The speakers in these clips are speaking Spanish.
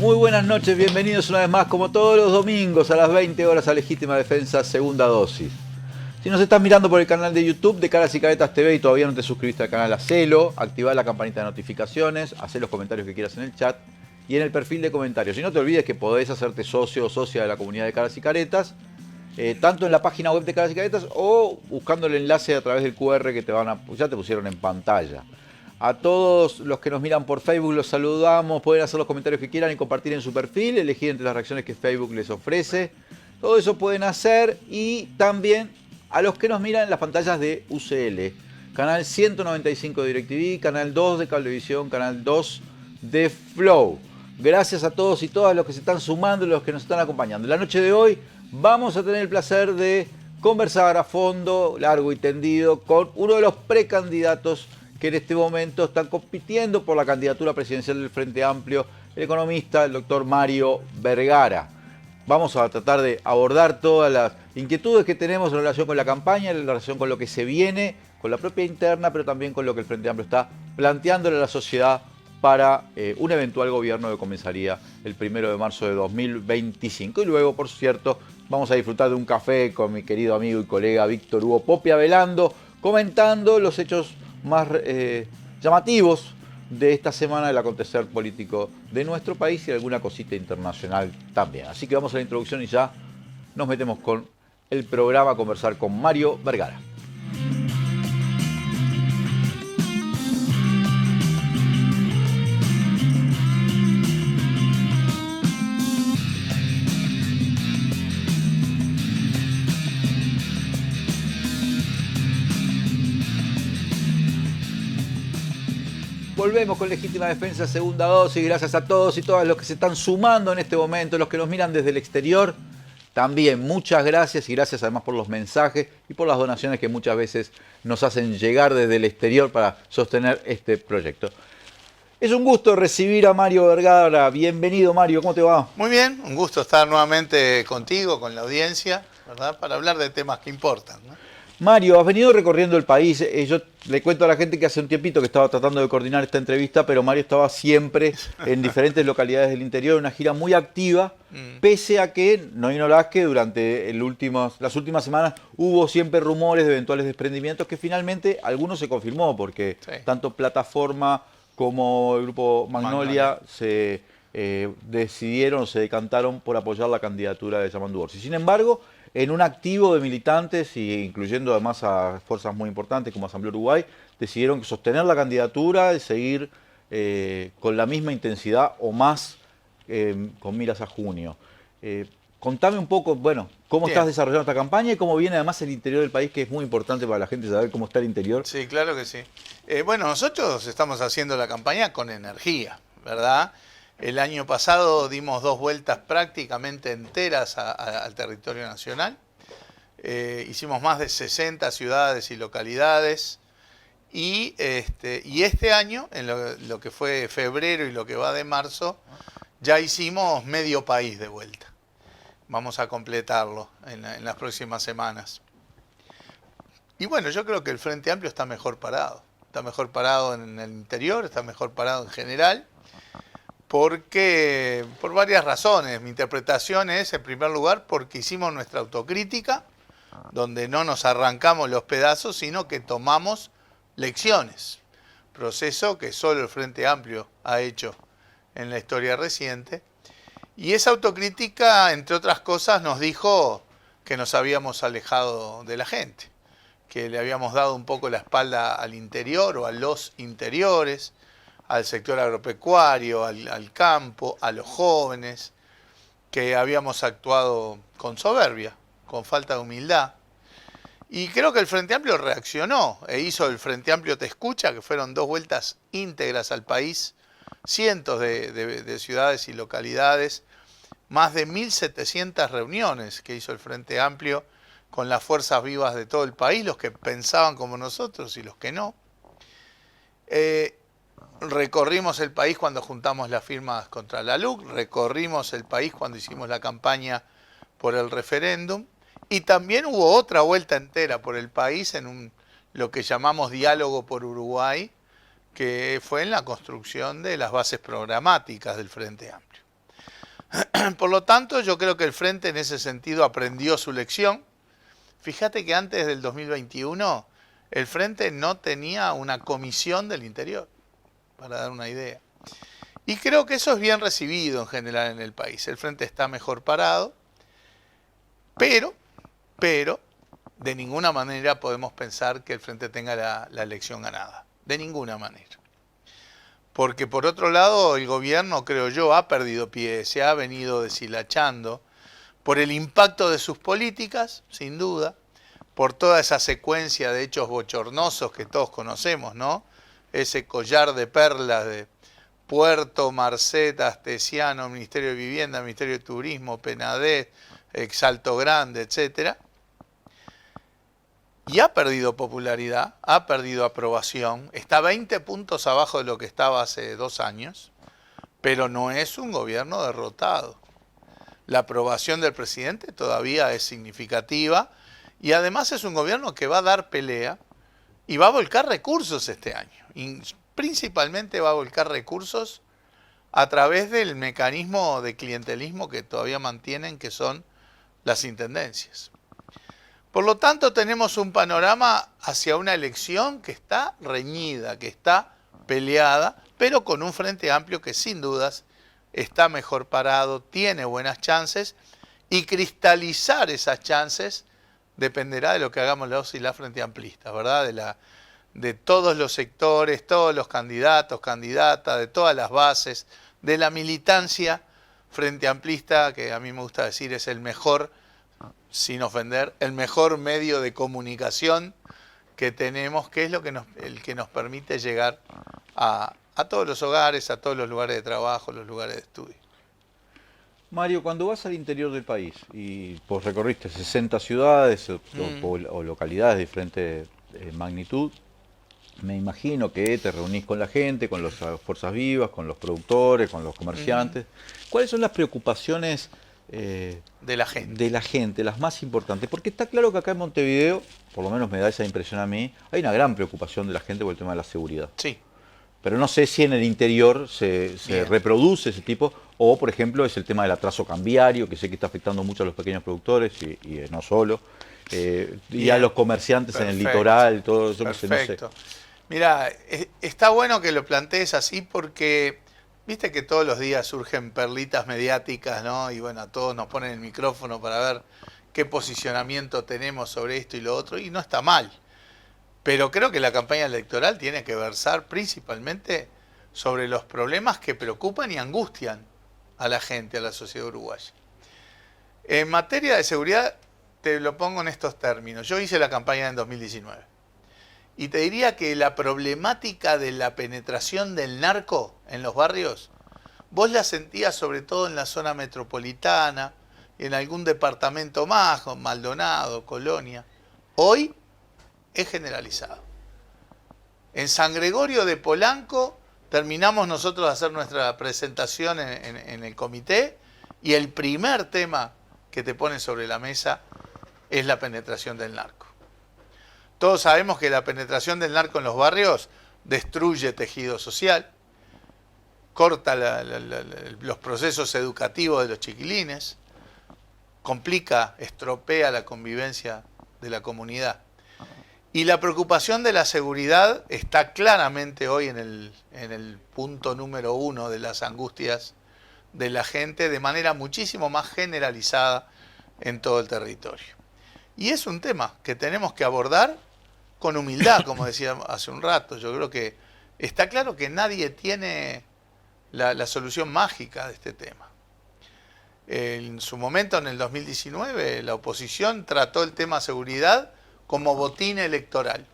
Muy buenas noches, bienvenidos una vez más, como todos los domingos a las 20 horas a Legítima Defensa, segunda dosis. Si nos estás mirando por el canal de YouTube de Caras y Caretas TV y todavía no te suscribiste al canal, hacelo, activá la campanita de notificaciones, hacé los comentarios que quieras en el chat y en el perfil de comentarios. Y no te olvides que podés hacerte socio o socia de la comunidad de Caras y Caretas, tanto en la página web de Caras y Caretas o buscando el enlace a través del QR que ya te pusieron en pantalla. A todos los que nos miran por Facebook los saludamos, pueden hacer los comentarios que quieran y compartir en su perfil, elegir entre las reacciones que Facebook les ofrece. Todo eso pueden hacer y también a los que nos miran en las pantallas de UCL, canal 195 de DirecTV, canal 2 de Cablevisión, canal 2 de Flow. Gracias a todos y todas los que se están sumando y los que nos están acompañando. En la noche de hoy vamos a tener el placer de conversar a fondo, largo y tendido, con uno de los precandidatos que en este momento están compitiendo por la candidatura presidencial del Frente Amplio, el economista, el doctor Mario Vergara. Vamos a tratar de abordar todas las inquietudes que tenemos en relación con la campaña, en relación con lo que se viene, con la propia interna, pero también con lo que el Frente Amplio está planteándole a la sociedad para un eventual gobierno que comenzaría el 1 de marzo de 2025. Y luego, por cierto, vamos a disfrutar de un café con mi querido amigo y colega Víctor Hugo Popia Velando, comentando los hechos más llamativos de esta semana del acontecer político de nuestro país y alguna cosita internacional también. Así que vamos a la introducción y ya nos metemos con el programa a conversar con Mario Vergara. Volvemos con Legítima Defensa, segunda dosis. Gracias a todos y todas los que se están sumando en este momento, los que nos miran desde el exterior. También muchas gracias y gracias además por los mensajes y por las donaciones que muchas veces nos hacen llegar desde el exterior para sostener este proyecto. Es un gusto recibir a Mario Vergara. Bienvenido, Mario, ¿cómo te va? Muy bien, un gusto estar nuevamente contigo, con la audiencia, ¿verdad? Para hablar de temas que importan, ¿no? Mario, has venido recorriendo el país. Yo le cuento a la gente que hace un tiempito que estaba tratando de coordinar esta entrevista, pero Mario estaba siempre en diferentes localidades del interior, una gira muy activa, pese a que, no ignorás que durante las últimas semanas hubo siempre rumores de eventuales desprendimientos que finalmente algunos se confirmó, porque sí, tanto Plataforma como el Grupo Magnolia se decidieron, se decantaron por apoyar la candidatura de Yamandu Orsi. Sin embargo, en un activo de militantes, incluyendo además a fuerzas muy importantes como Asamblea Uruguay, decidieron sostener la candidatura y seguir con la misma intensidad o más con miras a junio. Contame un poco, bueno, cómo estás desarrollando esta campaña y cómo viene además el interior del país, que es muy importante para la gente saber cómo está el interior. Sí, claro que sí. Bueno, nosotros estamos haciendo la campaña con energía, ¿verdad? El año pasado dimos 2 vueltas prácticamente enteras al territorio nacional. Hicimos más de 60 ciudades y localidades. Y este año, en lo que fue febrero y lo que va de marzo, ya hicimos medio país de vuelta. Vamos a completarlo en las próximas semanas. Y bueno, yo creo que el Frente Amplio está mejor parado. Está mejor parado en el interior, está mejor parado en general. Porque, por varias razones, mi interpretación es, en primer lugar, porque hicimos nuestra autocrítica, donde no nos arrancamos los pedazos, sino que tomamos lecciones. Proceso que solo el Frente Amplio ha hecho en la historia reciente. Y esa autocrítica, entre otras cosas, nos dijo que nos habíamos alejado de la gente, que le habíamos dado un poco la espalda al interior o a los interiores, al sector agropecuario, al campo, a los jóvenes, que habíamos actuado con soberbia, con falta de humildad. Y creo que el Frente Amplio reaccionó e hizo el Frente Amplio Te Escucha, que fueron 2 vueltas íntegras al país, cientos de ciudades y localidades, más de 1.700 reuniones que hizo el Frente Amplio con las fuerzas vivas de todo el país, los que pensaban como nosotros y los que no. Recorrimos el país cuando juntamos las firmas contra la LUC, recorrimos el país cuando hicimos la campaña por el referéndum y también hubo otra vuelta entera por el país en lo que llamamos Diálogo por Uruguay, que fue en la construcción de las bases programáticas del Frente Amplio. Por lo tanto, yo creo que el Frente en ese sentido aprendió su lección. Fíjate que antes del 2021 el Frente no tenía una comisión del interior, para dar una idea. Y creo que eso es bien recibido en general en el país. El Frente está mejor parado, pero de ninguna manera podemos pensar que el Frente tenga la elección ganada. De ninguna manera. Porque por otro lado, el gobierno, creo yo, ha perdido pie, se ha venido deshilachando por el impacto de sus políticas, sin duda, por toda esa secuencia de hechos bochornosos que todos conocemos, ¿no? Ese collar de perlas de Puerto, Marcet, Astesiano, Ministerio de Vivienda, Ministerio de Turismo, Penadez, Salto Grande, etcétera. Y ha perdido popularidad, ha perdido aprobación, está 20 puntos abajo de lo que estaba hace 2 años, pero no es un gobierno derrotado. La aprobación del presidente todavía es significativa y además es un gobierno que va a dar pelea y va a volcar recursos este año. Y principalmente va a volcar recursos a través del mecanismo de clientelismo que todavía mantienen, que son las intendencias. Por lo tanto, tenemos un panorama hacia una elección que está reñida, que está peleada, pero con un frente amplio que sin dudas está mejor parado, tiene buenas chances, y cristalizar esas chances dependerá de lo que hagamos los y la frente amplista, ¿verdad? De todos los sectores, todos los candidatos, candidatas, de todas las bases, de la militancia frente amplista, que a mí me gusta decir es el mejor, sin ofender, el mejor medio de comunicación que tenemos, que es el que nos permite llegar a todos los hogares, a todos los lugares de trabajo, los lugares de estudio. Mario, cuando vas al interior del país y vos recorriste 60 ciudades o localidades de diferente magnitud, me imagino que te reunís con la gente, con las fuerzas vivas, con los productores, con los comerciantes. ¿Cuáles son las preocupaciones de la gente, las más importantes? Porque está claro que acá en Montevideo, por lo menos me da esa impresión a mí, hay una gran preocupación de la gente por el tema de la seguridad. Sí. Pero no sé si en el interior se reproduce ese tipo, o por ejemplo es el tema del atraso cambiario, que sé que está afectando mucho a los pequeños productores y no solo, y a los comerciantes en el litoral, todo eso. Perfecto. No sé. Mira, está bueno que lo plantees así porque viste que todos los días surgen perlitas mediáticas, ¿no? Y bueno, a todos nos ponen el micrófono para ver qué posicionamiento tenemos sobre esto y lo otro, y no está mal. Pero creo que la campaña electoral tiene que versar principalmente sobre los problemas que preocupan y angustian a la gente, a la sociedad uruguaya. En materia de seguridad, te lo pongo en estos términos. Yo hice la campaña en 2019. Y te diría que la problemática de la penetración del narco en los barrios, vos la sentías sobre todo en la zona metropolitana y en algún departamento más, con Maldonado, Colonia. Hoy es generalizado. En San Gregorio de Polanco terminamos nosotros de hacer nuestra presentación en el comité y el primer tema que te ponen sobre la mesa es la penetración del narco. Todos sabemos que la penetración del narco en los barrios destruye tejido social, corta los procesos educativos de los chiquilines, complica, estropea la convivencia de la comunidad. Y la preocupación de la seguridad está claramente hoy en el punto número 1 de las angustias de la gente de manera muchísimo más generalizada en todo el territorio. Y es un tema que tenemos que abordar con humildad, como decía hace un rato. Yo creo que está claro que nadie tiene la solución mágica de este tema. En su momento, en el 2019, la oposición trató el tema seguridad como botín electoral.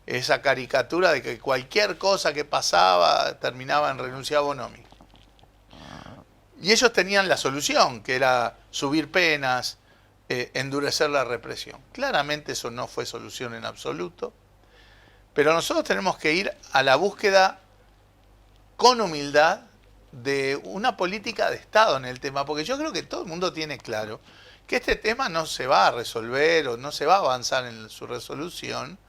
Esa caricatura de que cualquier cosa que pasaba terminaba en renuncia a Bonomi. Y ellos tenían la solución, que era subir penas, endurecer la represión. Claramente eso no fue solución en absoluto, pero nosotros tenemos que ir a la búsqueda con humildad de una política de Estado en el tema, porque yo creo que todo el mundo tiene claro que este tema no se va a resolver o no se va a avanzar en su resolución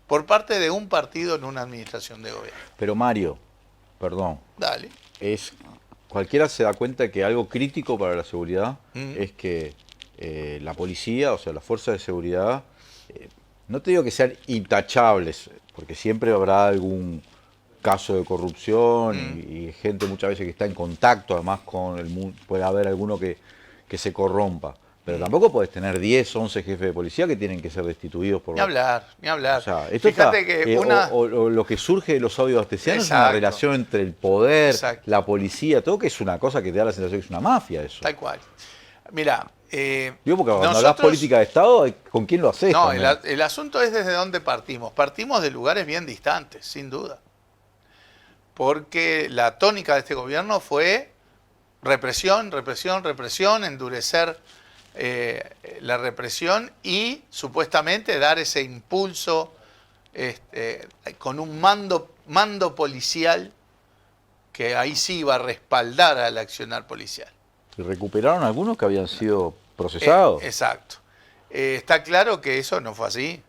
por parte de un partido en una administración de gobierno. Pero Mario, perdón, Dale. es cualquiera se da cuenta que algo crítico para la seguridad Mm. es que la policía, o sea, las fuerzas de seguridad, no te digo que sean intachables, porque siempre habrá algún caso de corrupción Mm. y gente muchas veces que está en contacto además con el mundo, puede haber alguno que se corrompa. Pero tampoco podés tener 10, 11 jefes de policía que tienen que ser destituidos por... Ni hablar, ni hablar. O sea, esto Fíjate está, que una... o lo que surge de los audios abastecianos es una Exacto. relación entre el poder, Exacto. la policía, todo, que es una cosa que te da la sensación que es una mafia eso. Tal cual. Mira, Digo, porque cuando hablas política de Estado, ¿con quién lo haces? No, también? el asunto es desde dónde partimos. Partimos de lugares bien distantes, sin duda. Porque la tónica de este gobierno fue represión, represión, represión, endurecer la represión y supuestamente dar ese impulso con un mando policial que ahí sí iba a respaldar al accionar policial. ¿Y recuperaron algunos que habían sido procesados? Exacto. Está claro que eso no fue así,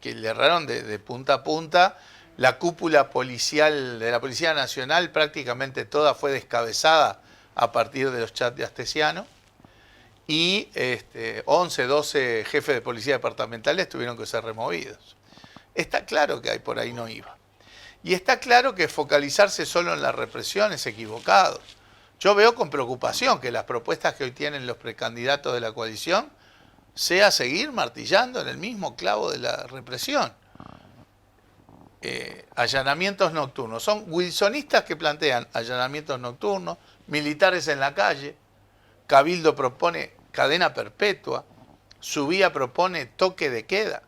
que le erraron de punta a punta. La cúpula policial de la Policía Nacional prácticamente toda fue descabezada a partir de los chats de Astesiano. Y 11, 12 jefes de policía departamentales tuvieron que ser removidos. Está claro que ahí por ahí no iba. Y está claro que focalizarse solo en la represión es equivocado. Yo veo con preocupación que las propuestas que hoy tienen los precandidatos de la coalición sea seguir martillando en el mismo clavo de la represión. Allanamientos nocturnos. Son wilsonistas que plantean allanamientos nocturnos, militares en la calle, Cabildo propone cadena perpetua, Subía propone toque de queda.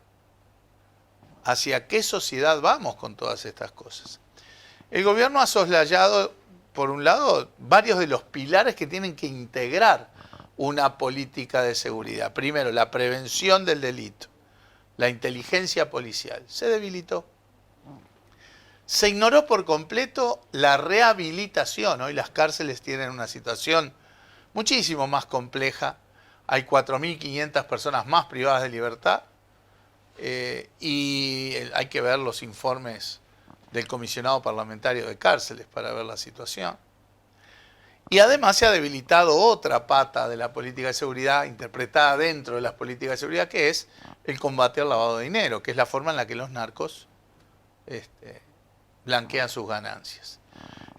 ¿Hacia qué sociedad vamos con todas estas cosas? El gobierno ha soslayado, por un lado, varios de los pilares que tienen que integrar una política de seguridad. Primero, la prevención del delito, la inteligencia policial. Se debilitó. Se ignoró por completo la rehabilitación. Hoy las cárceles tienen una situación muchísimo más compleja. Hay 4.500 personas más privadas de libertad. Y hay que ver los informes del comisionado parlamentario de cárceles para ver la situación. Y además se ha debilitado otra pata de la política de seguridad interpretada dentro de las políticas de seguridad, que es el combate al lavado de dinero, que es la forma en la que los narcos blanquean sus ganancias.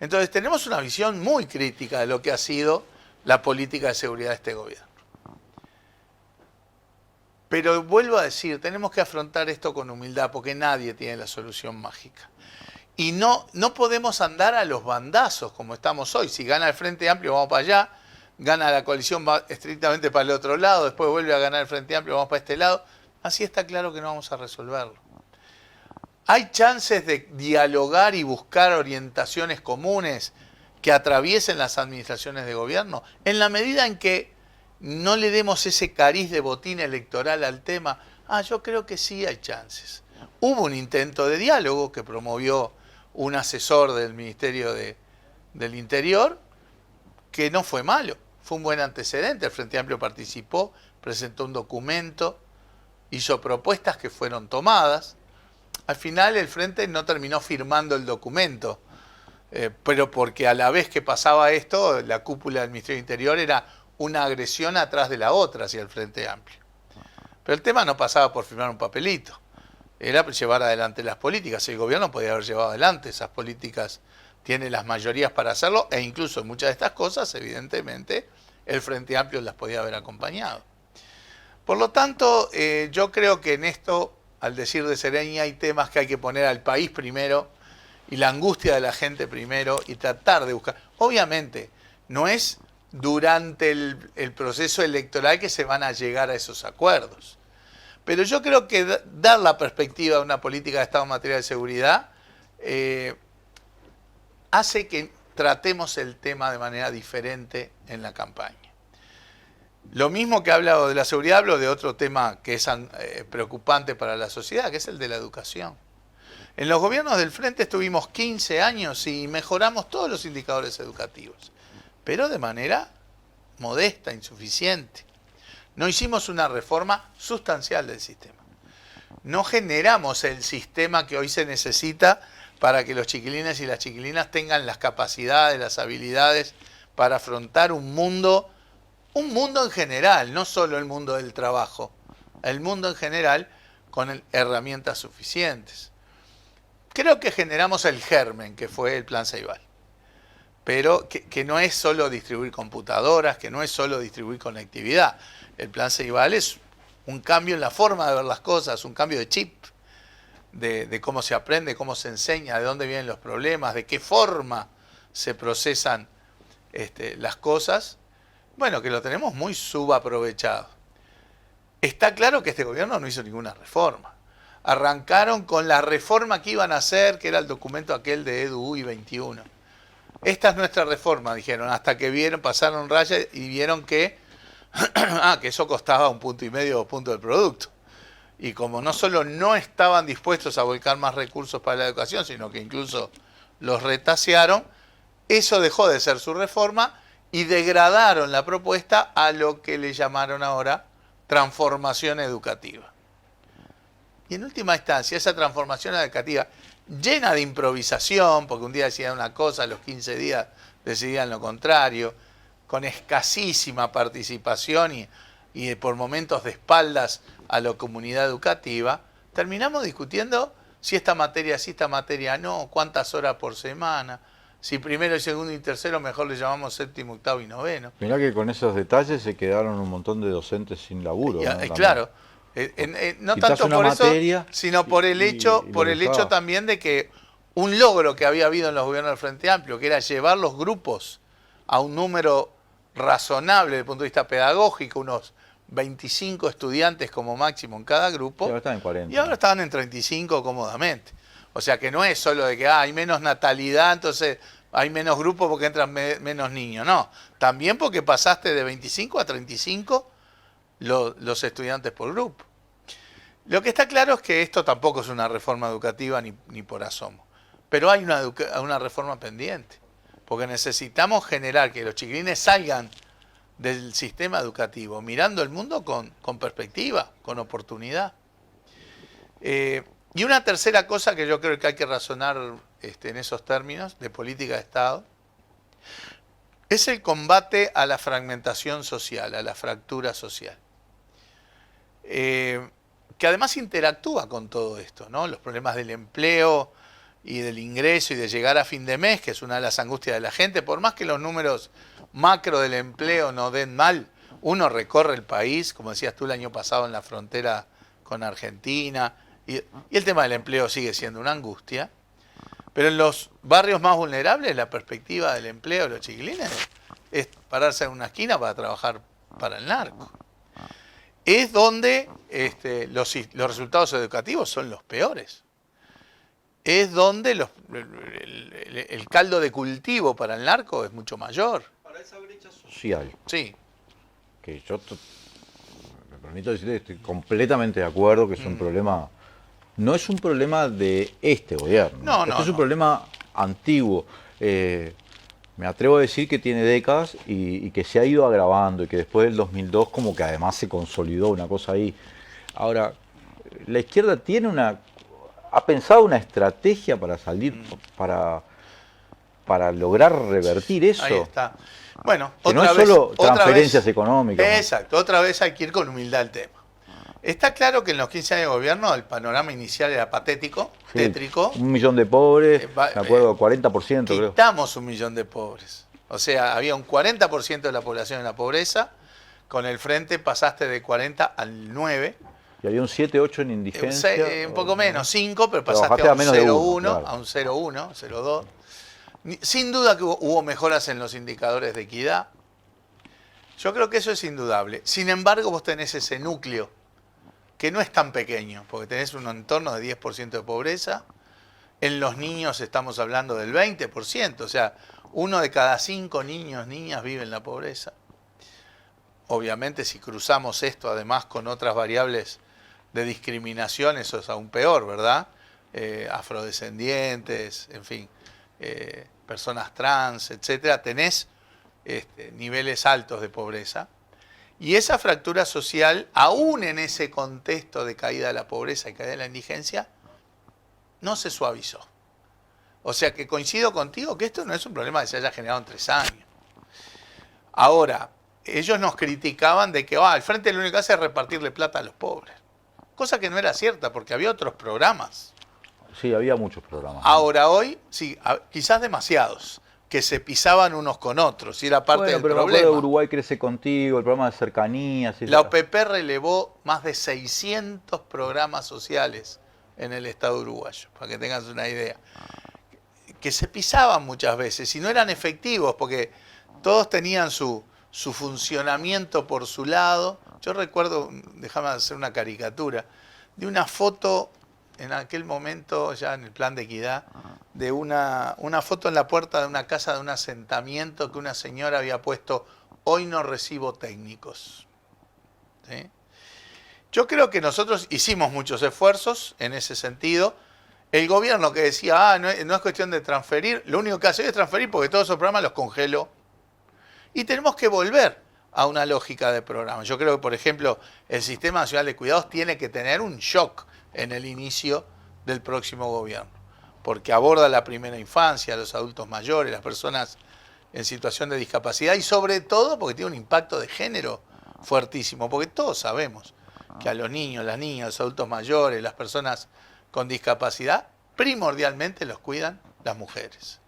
Entonces tenemos una visión muy crítica de lo que ha sido la política de seguridad de este gobierno. Pero vuelvo a decir, tenemos que afrontar esto con humildad porque nadie tiene la solución mágica. Y no podemos andar a los bandazos como estamos hoy. Si gana el Frente Amplio, vamos para allá. Gana la coalición, va estrictamente para el otro lado. Después vuelve a ganar el Frente Amplio, vamos para este lado. Así está claro que no vamos a resolverlo. ¿Hay chances de dialogar y buscar orientaciones comunes que atraviesen las administraciones de gobierno? En la medida en que no le demos ese cariz de botín electoral al tema, yo creo que sí hay chances. Hubo un intento de diálogo que promovió un asesor del Ministerio del Interior, que no fue malo, fue un buen antecedente. El Frente Amplio participó, presentó un documento, hizo propuestas que fueron tomadas. Al final el Frente no terminó firmando el documento, pero porque a la vez que pasaba esto, la cúpula del Ministerio del Interior era una agresión atrás de la otra hacia el Frente Amplio. Pero el tema no pasaba por firmar un papelito, era llevar adelante las políticas. El gobierno podía haber llevado adelante esas políticas, tiene las mayorías para hacerlo, e incluso en muchas de estas cosas, evidentemente, el Frente Amplio las podía haber acompañado. Por lo tanto, yo creo que en esto, al decir de Sereña, hay temas que hay que poner al país primero, y la angustia de la gente primero, y tratar de buscar. Obviamente, no es durante el proceso electoral que se van a llegar a esos acuerdos. Pero yo creo que dar la perspectiva de una política de Estado en materia de seguridad hace que tratemos el tema de manera diferente en la campaña. Lo mismo que hablo de la seguridad, hablo de otro tema que es preocupante para la sociedad, que es el de la educación. En los gobiernos del Frente estuvimos 15 años y mejoramos todos los indicadores educativos, pero de manera modesta, insuficiente. No hicimos una reforma sustancial del sistema. No generamos el sistema que hoy se necesita para que los chiquilines y las chiquilinas tengan las capacidades, las habilidades para afrontar un mundo en general, no solo el mundo del trabajo, el mundo en general con herramientas suficientes. Creo que generamos el germen que fue el Plan Ceibal, pero que no es solo distribuir computadoras, que no es solo distribuir conectividad. El Plan Ceibal es un cambio en la forma de ver las cosas, un cambio de chip, de cómo se aprende, cómo se enseña, de dónde vienen los problemas, de qué forma se procesan las cosas. Bueno, que lo tenemos muy subaprovechado. Está claro que este gobierno no hizo ninguna reforma. Arrancaron con la reforma que iban a hacer, que era el documento aquel de EDU 21. Esta es nuestra reforma, dijeron, hasta que pasaron raya y vieron que, que eso costaba 1,5 puntos, 2 puntos del producto. Y como no solo no estaban dispuestos a volcar más recursos para la educación, sino que incluso los retasearon, eso dejó de ser su reforma y degradaron la propuesta a lo que le llamaron ahora transformación educativa. Y en última instancia, esa transformación educativa llena de improvisación, porque un día decían una cosa, a los 15 días decidían lo contrario, con escasísima participación y por momentos de espaldas a la comunidad educativa, terminamos discutiendo si esta materia sí, esta materia no, cuántas horas por semana, si primero, segundo y tercero mejor le llamamos séptimo, octavo y noveno. Mirá que con esos detalles se quedaron un montón de docentes sin laburo. ¿No? Claro, no tanto por materia eso, sino por el hecho, también de que un logro que había habido en los gobiernos del Frente Amplio, que era llevar los grupos a un número razonable desde el punto de vista pedagógico, unos 25 estudiantes como máximo en cada grupo, y ahora están en 40. Y ahora estaban en 35 cómodamente. O sea que no es solo de que hay menos natalidad, entonces hay menos grupos porque entran menos niños. No, también porque pasaste de 25 a 35 los estudiantes por grupo. Lo que está claro es que esto tampoco es una reforma educativa ni por asomo. Pero hay una reforma pendiente. Porque necesitamos generar que los chiquilines salgan del sistema educativo mirando el mundo con perspectiva, con oportunidad. Y una tercera cosa que yo creo que hay que razonar en esos términos de política de Estado es el combate a la fragmentación social, a la fractura social. Que además interactúa con todo esto, ¿no? Los problemas del empleo y del ingreso y de llegar a fin de mes, que es una de las angustias de la gente, por más que los números macro del empleo no den mal, uno recorre el país, como decías tú el año pasado en la frontera con Argentina, y el tema del empleo sigue siendo una angustia, pero en los barrios más vulnerables la perspectiva del empleo de los chiquilines es pararse en una esquina para trabajar para el narco. Es donde los resultados educativos son los peores. Es donde el caldo de cultivo para el narco es mucho mayor. Para esa brecha social. Sí. Que yo me permito decirte que estoy completamente de acuerdo que es un problema. No es un problema de este gobierno. Es un problema antiguo. Me atrevo a decir que tiene décadas y que se ha ido agravando y que después del 2002 como que además se consolidó una cosa ahí. Ahora, la izquierda ha pensado una estrategia para salir, para lograr revertir eso. Ahí está. Bueno, que no es solo transferencias económicas. Exacto, otra vez hay que ir con humildad al tema. Está claro que en los 15 años de gobierno el panorama inicial era patético, sí, tétrico. 1 millón de pobres, me acuerdo, 40% creo. Quitamos 1 millón de pobres. O sea, había un 40% de la población en la pobreza. Con el Frente pasaste de 40 al 9. Y había un 7, 8 en indigencia. Un poco menos, 5, pero pasaste a un 0,1, claro. A un 0,1, 0,2. Sin duda que hubo mejoras en los indicadores de equidad. Yo creo que eso es indudable. Sin embargo, vos tenés ese núcleo que no es tan pequeño, porque tenés un entorno de 10% de pobreza. En los niños estamos hablando del 20%, o sea, 1 de cada 5 niños, niñas vive en la pobreza. Obviamente, si cruzamos esto además con otras variables de discriminación, eso es aún peor, ¿verdad? Afrodescendientes, en fin, personas trans, etcétera, tenés niveles altos de pobreza. Y esa fractura social, aún en ese contexto de caída de la pobreza y caída de la indigencia, no se suavizó. O sea que coincido contigo que esto no es un problema que se haya generado en 3 años. Ahora, ellos nos criticaban de que el Frente lo único que hace es repartirle plata a los pobres. Cosa que no era cierta, porque había otros programas. Sí, había muchos programas. Ahora, hoy, sí, quizás demasiados, que se pisaban unos con otros, y era parte del pero problema. Uruguay crece contigo, el programa de cercanías. La OPP relevó más de 600 programas sociales en el Estado uruguayo, para que tengas una idea. Que se pisaban muchas veces y no eran efectivos, porque todos tenían su funcionamiento por su lado. Yo recuerdo, déjame hacer una caricatura, de una foto en aquel momento, ya en el plan de equidad, de una foto en la puerta de una casa de un asentamiento que una señora había puesto: hoy no recibo técnicos. ¿Sí? Yo creo que nosotros hicimos muchos esfuerzos en ese sentido. El gobierno que decía, no es cuestión de transferir, lo único que hace es transferir porque todos esos programas los congeló. Y tenemos que volver a una lógica de programa. Yo creo que, por ejemplo, el Sistema Nacional de Cuidados tiene que tener un shock en el inicio del próximo gobierno, porque aborda la primera infancia, los adultos mayores, las personas en situación de discapacidad y sobre todo porque tiene un impacto de género fuertísimo, porque todos sabemos que a los niños, las niñas, los adultos mayores, las personas con discapacidad, primordialmente los cuidan las mujeres.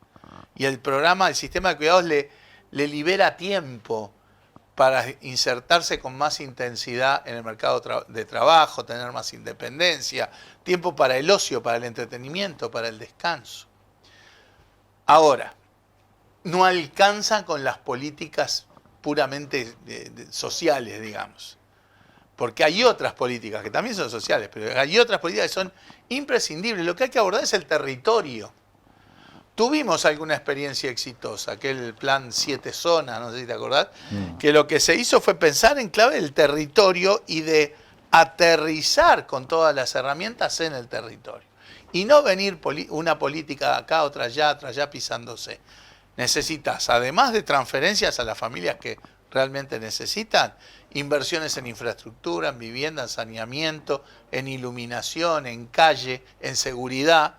Y el programa, el sistema de cuidados le libera tiempo para insertarse con más intensidad en el mercado de trabajo, tener más independencia, tiempo para el ocio, para el entretenimiento, para el descanso. Ahora, no alcanzan con las políticas puramente sociales, digamos. Porque hay otras políticas que también son sociales, pero hay otras políticas que son imprescindibles. Lo que hay que abordar es el territorio. Tuvimos alguna experiencia exitosa, aquel plan 7 zonas, no sé si te acordás, que lo que se hizo fue pensar en clave del territorio y de aterrizar con todas las herramientas en el territorio. Y no venir una política acá, otra allá pisándose. Necesitas, además de transferencias a las familias que realmente necesitan, inversiones en infraestructura, en vivienda, en saneamiento, en iluminación, en calle, en seguridad,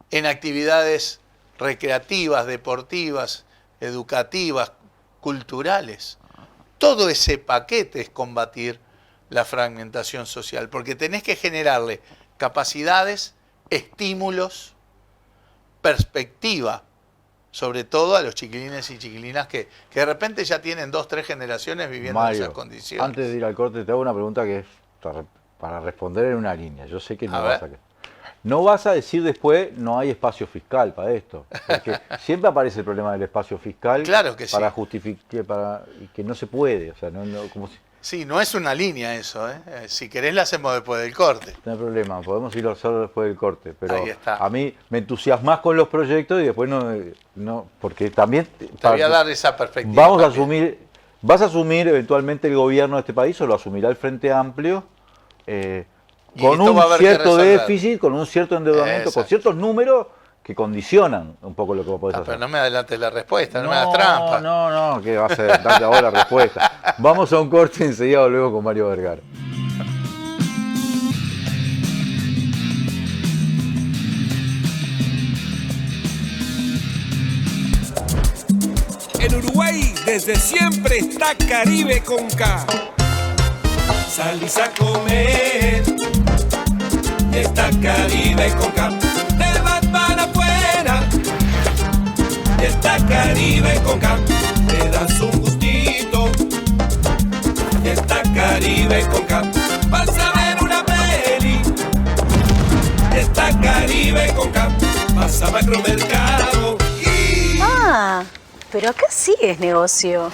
en actividades recreativas, deportivas, educativas, culturales. Todo ese paquete es combatir la fragmentación social, porque tenés que generarle capacidades, estímulos, perspectiva, sobre todo a los chiquilines y chiquilinas que de repente ya tienen 2, 3 generaciones viviendo en esas condiciones. Antes de ir al corte te hago una pregunta que es para responder en una línea. Yo sé que no vas a decir después no hay espacio fiscal para esto, porque siempre aparece el problema del espacio fiscal. Claro que para sí. justificar que no se puede, o sea, como si... Sí, no es una línea eso, ¿eh? Si querés la hacemos después del corte. No hay problema, podemos irlo solo después del corte, pero ahí está. A mí me entusiasmas con los proyectos y después no porque también... Te voy a dar esa perspectiva. ¿Vas a asumir eventualmente el gobierno de este país o lo asumirá el Frente Amplio? Con un cierto déficit, con un cierto endeudamiento, Exacto, con ciertos números que condicionan un poco lo que vos podés hacer. Pero no me adelantes la respuesta, no me hagas trampa. No, que vas a darte ahora la respuesta. Vamos a un corte y enseguida volvemos con Mario Vergara. En Uruguay desde siempre está Caribe con K. Salís a comer y está Caribe con K. Te vas para afuera y está Caribe con K. Te das un gustito y está Caribe con K. Vas a ver una peli y está Caribe con K. Vas a Macromercado y... pero acá sí es negocio.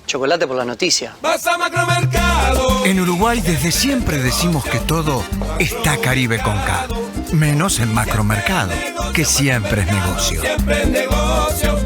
Chocolate por la noticia. Vas a Macromercado. En Uruguay desde siempre decimos que todo está Caribe con K. Menos en Macromercado, que siempre es negocio. Siempre es negocio.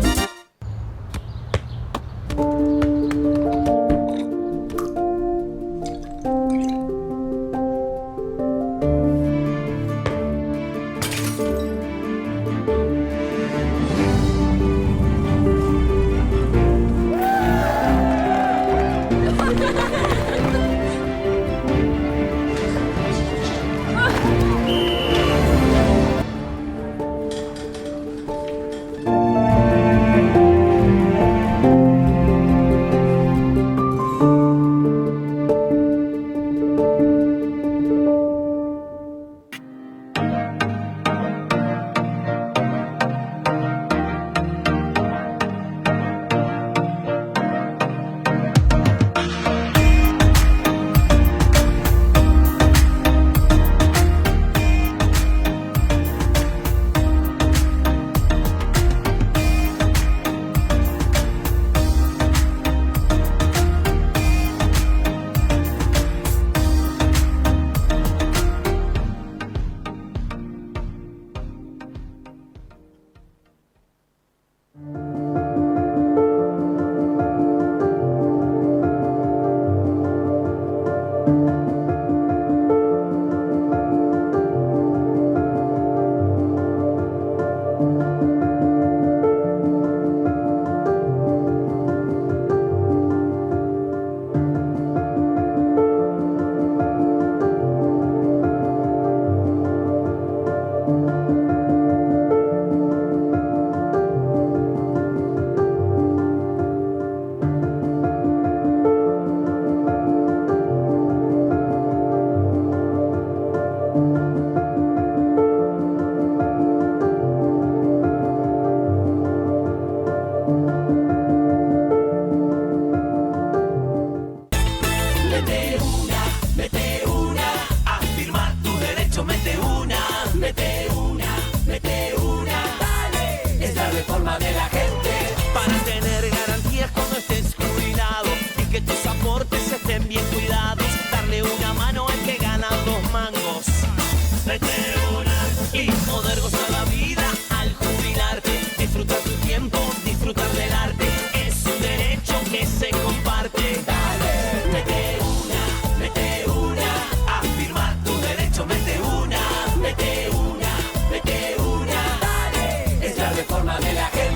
mete una, dale. Es la reforma de la gente. Para tener garantías cuando estés jubilado y que tus aportes estén bien cuidados. Darle una mano al que gana 2 mangos. Mete una y poder gozar la vida al jubilarte. Disfrutar tu tiempo, disfrutar del arte. Es un derecho que se comparte. Dale, mete una, a firmar tu derecho. Mete una, dale. Es la reforma de la gente.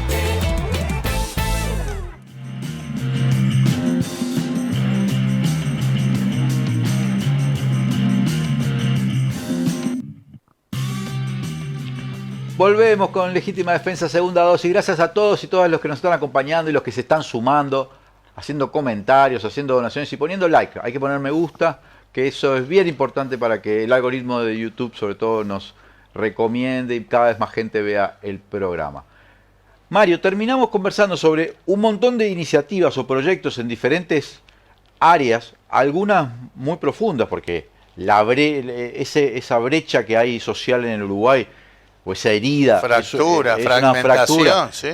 Volvemos con Legítima Defensa segunda dosis. Gracias a todos y todas los que nos están acompañando y los que se están sumando, haciendo comentarios, haciendo donaciones y poniendo like. Hay que poner me gusta, que eso es bien importante para que el algoritmo de YouTube sobre todo nos recomiende y cada vez más gente vea el programa. Mario, terminamos conversando sobre un montón de iniciativas o proyectos en diferentes áreas, algunas muy profundas, porque esa brecha que hay social en el Uruguay, o esa herida, fractura, es fragmentación, una fractura, ¿sí?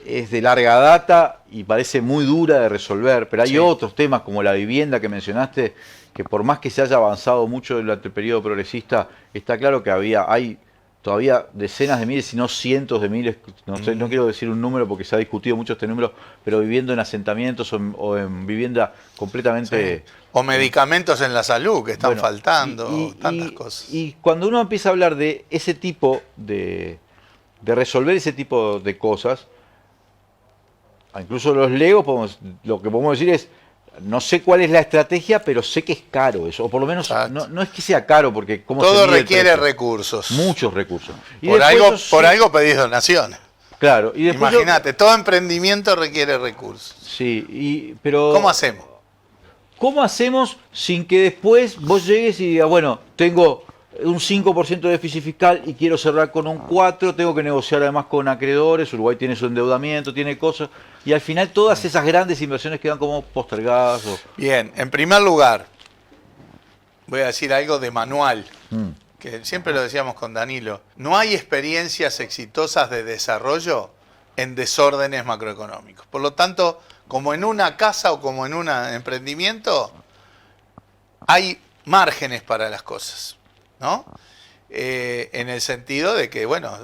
es de larga data y parece muy dura de resolver, pero hay Sí. otros temas como la vivienda que mencionaste, que por más que se haya avanzado mucho durante el periodo progresista, está claro que hay todavía decenas de miles, si no cientos de miles, no sé, no quiero decir un número porque se ha discutido mucho este número, pero viviendo en asentamientos o en vivienda completamente... Sí. O medicamentos en la salud que están Bueno, faltando, tantas cosas. Y cuando uno empieza a hablar de ese tipo de resolver ese tipo de cosas, incluso los legos, lo que podemos decir es, no sé cuál es la estrategia, pero sé que es caro eso, o por lo menos no es que sea caro, porque ¿cómo se Todo mide el requiere precio? recursos. Muchos recursos. Y Por después algo, eso por sí, algo pedís donaciones. claro, y después Imagínate, todo emprendimiento requiere recursos. sí, pero ¿Cómo hacemos? ¿cómo hacemos sin que después vos llegues y digas, bueno, tengo un 5% de déficit fiscal y quiero cerrar con un 4%, tengo que negociar además con acreedores, Uruguay tiene su endeudamiento, tiene cosas, y al final todas esas grandes inversiones quedan como postergadas? Bien, en primer lugar, voy a decir algo de manual, que siempre lo decíamos con Danilo. No hay experiencias exitosas de desarrollo en desórdenes macroeconómicos. Por lo tanto, como en una casa o como en un emprendimiento, hay márgenes para las cosas, ¿no? En el sentido de que, bueno,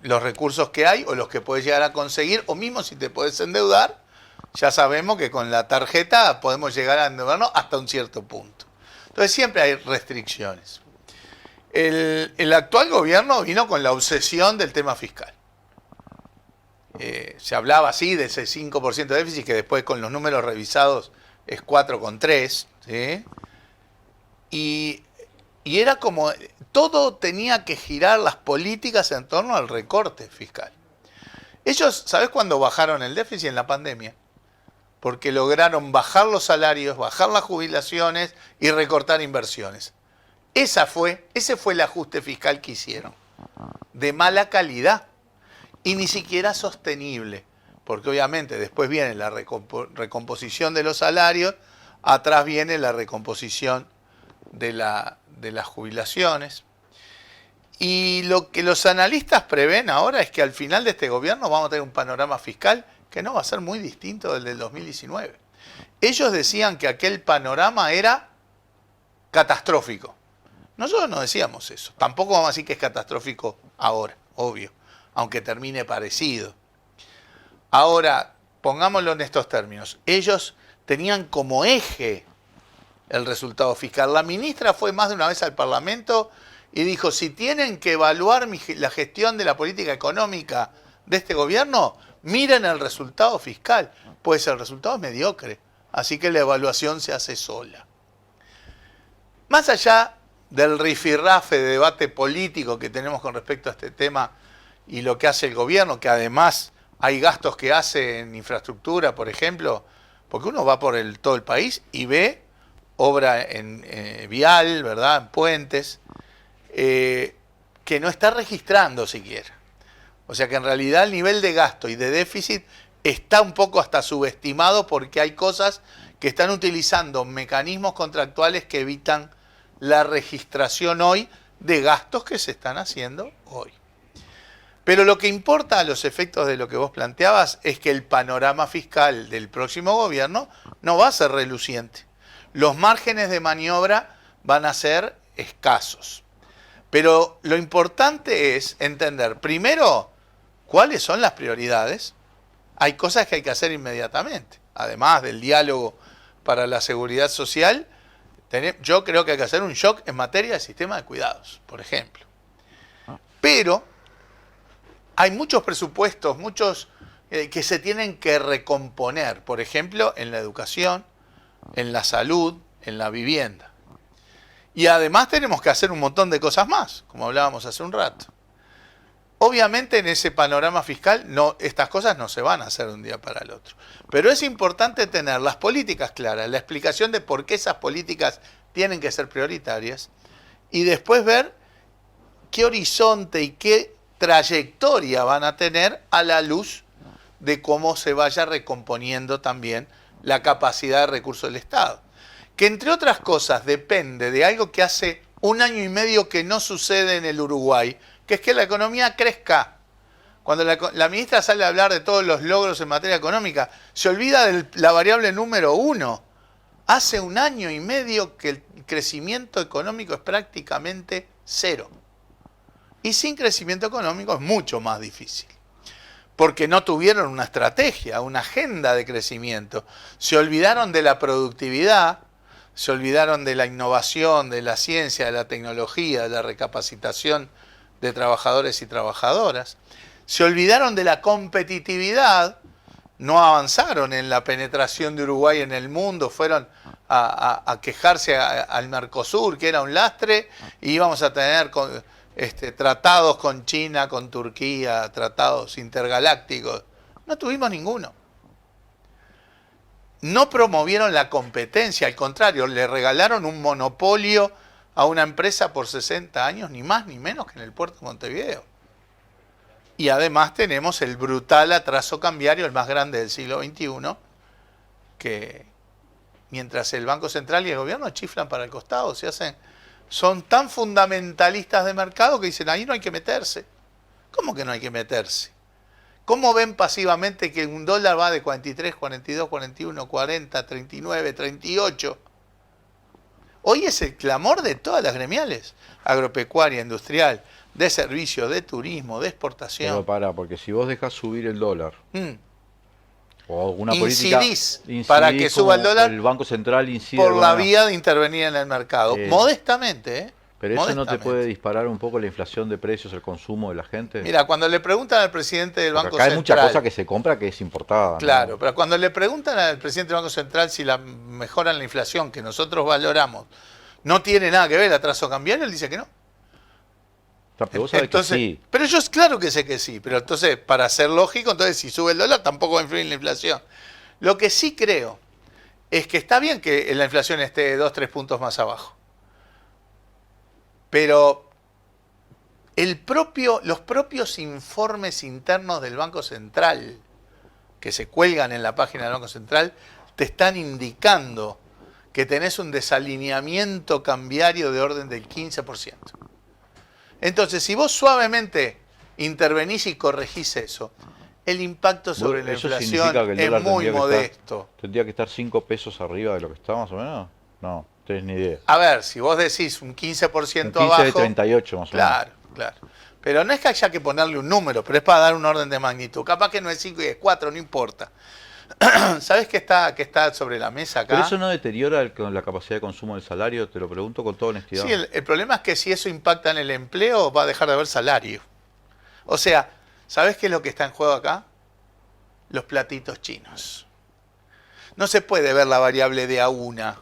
los recursos que hay o los que puedes llegar a conseguir, o mismo si te puedes endeudar, ya sabemos que con la tarjeta podemos llegar a endeudarnos hasta un cierto punto. Entonces siempre hay restricciones. El actual gobierno vino con la obsesión del tema fiscal. Se hablaba así de ese 5% de déficit, que después con los números revisados es 4,3%, ¿sí? Y era como, todo tenía que girar las políticas en torno al recorte fiscal. Ellos, ¿sabés cuándo bajaron el déficit? En la pandemia. Porque lograron bajar los salarios, bajar las jubilaciones y recortar inversiones. Ese fue el ajuste fiscal que hicieron. De mala calidad. Y ni siquiera sostenible. Porque obviamente después viene la recomposición de los salarios, atrás viene la recomposición de las jubilaciones. Y lo que los analistas prevén ahora es que al final de este gobierno vamos a tener un panorama fiscal que no va a ser muy distinto del 2019. Ellos decían que aquel panorama era catastrófico. Nosotros no decíamos eso. Tampoco vamos a decir que es catastrófico ahora, obvio, aunque termine parecido. Ahora, pongámoslo en estos términos. Ellos tenían como eje el resultado fiscal. La ministra fue más de una vez al Parlamento y dijo, si tienen que evaluar la gestión de la política económica de este gobierno, miren el resultado fiscal. Pues el resultado es mediocre, así que la evaluación se hace sola. Más allá del rifirrafe de debate político que tenemos con respecto a este tema y lo que hace el gobierno, que además hay gastos que hace en infraestructura, por ejemplo, porque uno va por todo el país y ve obra en vial, ¿verdad?, en puentes, que no está registrando siquiera. O sea que en realidad el nivel de gasto y de déficit está un poco hasta subestimado porque hay cosas que están utilizando mecanismos contractuales que evitan la registración hoy de gastos que se están haciendo hoy. Pero lo que importa a los efectos de lo que vos planteabas es que el panorama fiscal del próximo gobierno no va a ser reluciente. Los márgenes de maniobra van a ser escasos. Pero lo importante es entender, primero, cuáles son las prioridades. Hay cosas que hay que hacer inmediatamente. Además del diálogo para la seguridad social, yo creo que hay que hacer un shock en materia de sistema de cuidados, por ejemplo. Pero hay muchos presupuestos, muchos que se tienen que recomponer, por ejemplo, en la educación, en la salud, en la vivienda. Y además tenemos que hacer un montón de cosas más, como hablábamos hace un rato. Obviamente en ese panorama fiscal estas cosas no se van a hacer de un día para el otro. Pero es importante tener las políticas claras, la explicación de por qué esas políticas tienen que ser prioritarias y después ver qué horizonte y qué trayectoria van a tener a la luz de cómo se vaya recomponiendo también la capacidad de recursos del Estado. Que entre otras cosas depende de algo que hace 1 año y medio que no sucede en el Uruguay, que es que la economía crezca. Cuando la ministra sale a hablar de todos los logros en materia económica, se olvida de la variable número 1. Hace 1 año y medio que el crecimiento económico es prácticamente cero. Y sin crecimiento económico es mucho más difícil. Porque no tuvieron una estrategia, una agenda de crecimiento. Se olvidaron de la productividad, se olvidaron de la innovación, de la ciencia, de la tecnología, de la recapacitación de trabajadores y trabajadoras. Se olvidaron de la competitividad, no avanzaron en la penetración de Uruguay en el mundo, fueron a quejarse al Mercosur, que era un lastre, y íbamos a tener tratados con China, con Turquía, tratados intergalácticos. No tuvimos ninguno. No promovieron la competencia, al contrario, le regalaron un monopolio a una empresa por 60 años, ni más ni menos que en el puerto de Montevideo. Y además tenemos el brutal atraso cambiario, el más grande del siglo XXI, que mientras el Banco Central y el gobierno chiflan para el costado, son tan fundamentalistas de mercado que dicen, ahí no hay que meterse. ¿Cómo que no hay que meterse? ¿Cómo ven pasivamente que un dólar va de 43, 42, 41, 40, 39, 38? Hoy es el clamor de todas las gremiales, agropecuaria, industrial, de servicios, de turismo, de exportación. Pero porque si vos dejás subir el dólar, o alguna incidís política, para que suba el dólar, el Banco Central incide por la vía de intervenir en el mercado, modestamente, Pero eso no te puede disparar un poco la inflación de precios, el consumo de la gente. Mira, cuando le preguntan al presidente del Banco Central... Acá hay mucha cosa que se compra que es importada. Claro, ¿no? pero cuando le preguntan al presidente del Banco Central si la mejoran la inflación que nosotros valoramos no tiene nada que ver el atraso cambiario, él dice que no. Pero vos sabés que sí. Pero yo claro que sé que sí, pero entonces, para ser lógico, entonces si sube el dólar tampoco va a influir en la inflación. Lo que sí creo es que está bien que la inflación esté 2-3 puntos más abajo. Pero los propios informes internos del Banco Central, que se cuelgan en la página del Banco Central, te están indicando que tenés un desalineamiento cambiario de orden del 15%. Entonces, si vos suavemente intervenís y corregís eso, el impacto sobre la inflación es muy modesto. ¿Tendría que estar 5 pesos arriba de lo que está más o menos? No. No tenés ni idea. A ver, si vos decís un 15% un 15 abajo... de 38 más o menos. Claro, claro. Pero no es que haya que ponerle un número, pero es para dar un orden de magnitud. Capaz que no es 5 y es 4, no importa. ¿Sabés qué está sobre la mesa acá? ¿Pero eso no deteriora la capacidad de consumo del salario? Te lo pregunto con toda honestidad. Sí, el problema es que si eso impacta en el empleo, va a dejar de haber salario. O sea, ¿sabés qué es lo que está en juego acá? Los platitos chinos. No se puede ver la variable de a una.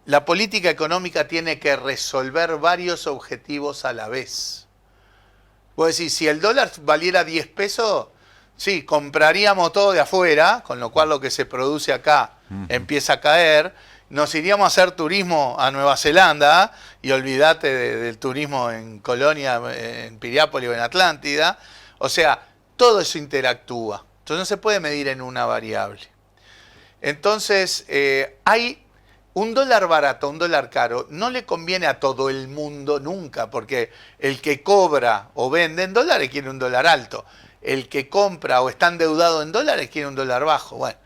La política económica tiene que resolver varios objetivos a la vez. Vos decís, si el dólar valiera 10 pesos, sí, compraríamos todo de afuera, con lo cual lo que se produce acá empieza a caer. Nos iríamos a hacer turismo a Nueva Zelanda, y olvídate del turismo en Colonia, en Piriápolis o en Atlántida. O sea, todo eso interactúa. Entonces no se puede medir en una variable. Entonces, hay un dólar barato, un dólar caro, no le conviene a todo el mundo nunca, porque el que cobra o vende en dólares quiere un dólar alto. El que compra o está endeudado en dólares quiere un dólar bajo. Bueno,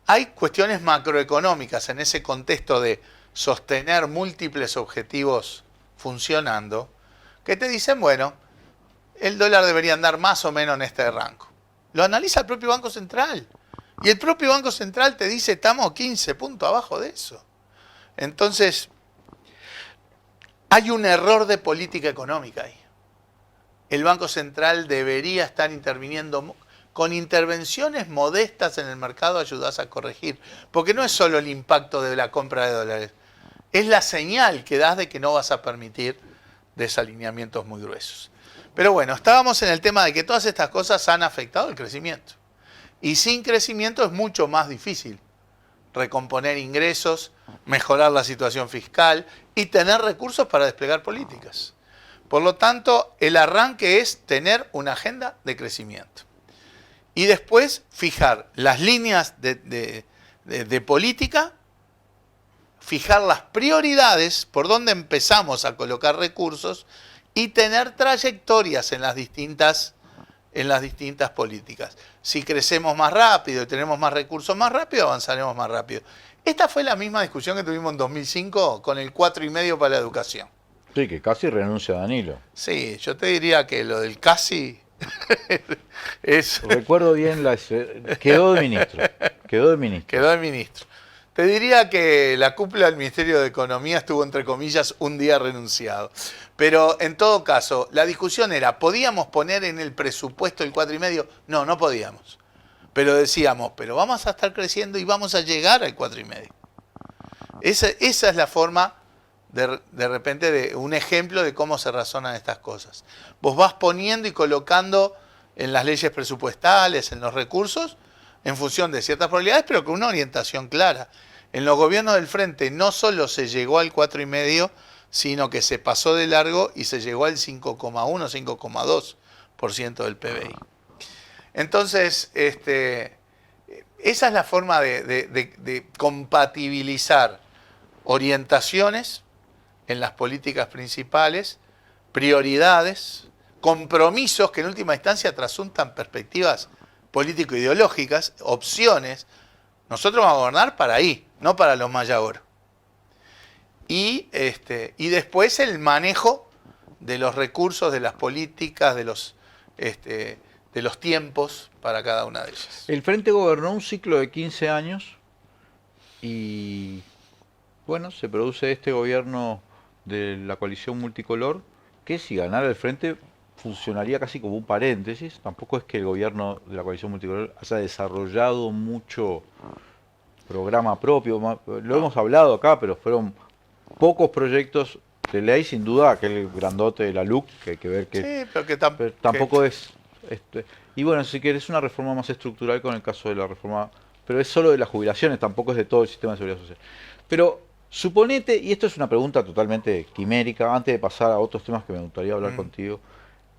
hay cuestiones macroeconómicas en ese contexto de sostener múltiples objetivos funcionando, que te dicen, bueno, el dólar debería andar más o menos en este rango. Lo analiza el propio Banco Central. Y el propio Banco Central te dice, estamos 15 puntos abajo de eso. Entonces, hay un error de política económica ahí. El Banco Central debería estar interviniendo con intervenciones modestas en el mercado, ayudas a corregir. Porque no es solo el impacto de la compra de dólares, es la señal que das de que no vas a permitir desalineamientos muy gruesos. Pero bueno, estábamos en el tema de que todas estas cosas han afectado el crecimiento. Y sin crecimiento es mucho más difícil recomponer ingresos, mejorar la situación fiscal y tener recursos para desplegar políticas. Por lo tanto, el arranque es tener una agenda de crecimiento. Y después fijar las líneas de política, fijar las prioridades por donde empezamos a colocar recursos y tener trayectorias en las distintas políticas. Si crecemos más rápido y tenemos más recursos más rápido, avanzaremos más rápido. Esta fue la misma discusión que tuvimos en 2005 con el 4,5 para la educación. Sí, que casi renuncia a Danilo. Sí, yo te diría que lo del casi es... Recuerdo bien, quedó de ministro. Quedó de ministro. Quedó de ministro. Te diría que la cúpula del Ministerio de Economía estuvo, entre comillas, un día renunciado. Pero en todo caso, la discusión era, ¿podíamos poner en el presupuesto el 4,5? No, no podíamos. Pero decíamos, pero vamos a estar creciendo y vamos a llegar al 4,5. Esa es la forma, de repente, de un ejemplo de cómo se razonan estas cosas. Vos vas poniendo y colocando en las leyes presupuestales, en los recursos, en función de ciertas probabilidades, pero con una orientación clara. En los gobiernos del Frente no solo se llegó al 4,5, sino que se pasó de largo y se llegó al 5,1, 5,2% del PBI. Entonces, esa es la forma de compatibilizar orientaciones en las políticas principales, prioridades, compromisos que en última instancia trasuntan perspectivas político-ideológicas, opciones. Nosotros vamos a gobernar para ahí, no para los mayagüeros. Y después el manejo de los recursos, de las políticas, de los tiempos para cada una de ellas. El Frente gobernó un ciclo de 15 años y, bueno, se produce este gobierno de la coalición multicolor que si ganara el Frente funcionaría casi como un paréntesis. Tampoco es que el gobierno de la coalición multicolor haya desarrollado mucho programa propio. Lo hemos hablado acá, pero fueron pocos proyectos de ley, sin duda, aquel grandote de la LUC, que hay que ver que, Sí, pero que pero tampoco es... y bueno, si querés una reforma más estructural con el caso de la reforma, pero es solo de las jubilaciones, tampoco es de todo el sistema de seguridad social. Pero suponete, y esto es una pregunta totalmente quimérica, antes de pasar a otros temas que me gustaría hablar contigo,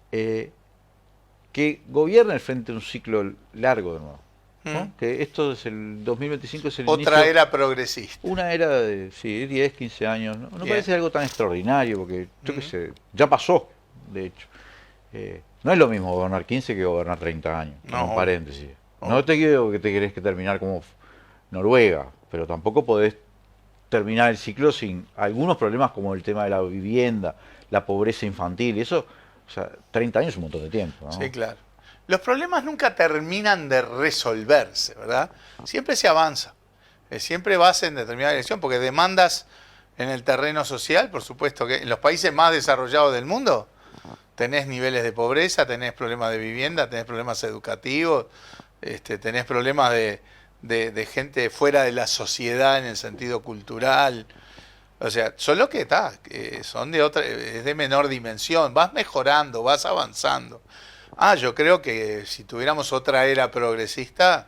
que gobierne el Frente un ciclo largo de nuevo. ¿No? Que esto es el 2025 es el otra inicio, era progresista. una era de 10, 15 años. No Bien. parece algo tan extraordinario, porque yo qué sé, ya pasó, de hecho. No es lo mismo gobernar 15 que gobernar 30 años, No, un paréntesis. no. No te digo que te querés que terminar como Noruega, pero tampoco podés terminar el ciclo sin algunos problemas como el tema de la vivienda, la pobreza infantil, y eso, o sea, 30 años es un montón de tiempo, ¿no? Sí, claro. Los problemas nunca terminan de resolverse, ¿verdad? Siempre se avanza. Siempre vas en determinada dirección, porque demandas en el terreno social, por supuesto que en los países más desarrollados del mundo tenés niveles de pobreza, tenés problemas de vivienda, tenés problemas educativos, tenés problemas de gente fuera de la sociedad en el sentido cultural. O sea, solo que son es de menor dimensión. Vas mejorando, vas avanzando. Yo creo que si tuviéramos otra era progresista,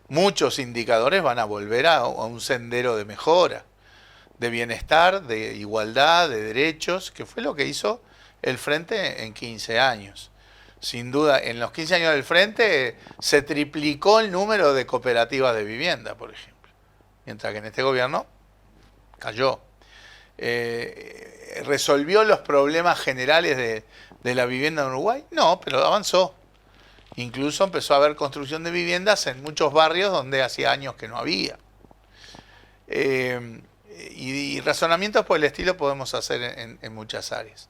muchos indicadores van a volver a un sendero de mejora, de bienestar, de igualdad, de derechos, que fue lo que hizo el Frente en 15 años. Sin duda, en los 15 años del Frente se triplicó el número de cooperativas de vivienda, por ejemplo. Mientras que en este gobierno cayó. ¿Resolvió los problemas generales de la vivienda en Uruguay? No, pero avanzó. Incluso empezó a haber construcción de viviendas en muchos barrios donde hacía años que no había. Y razonamientos por el estilo podemos hacer en muchas áreas.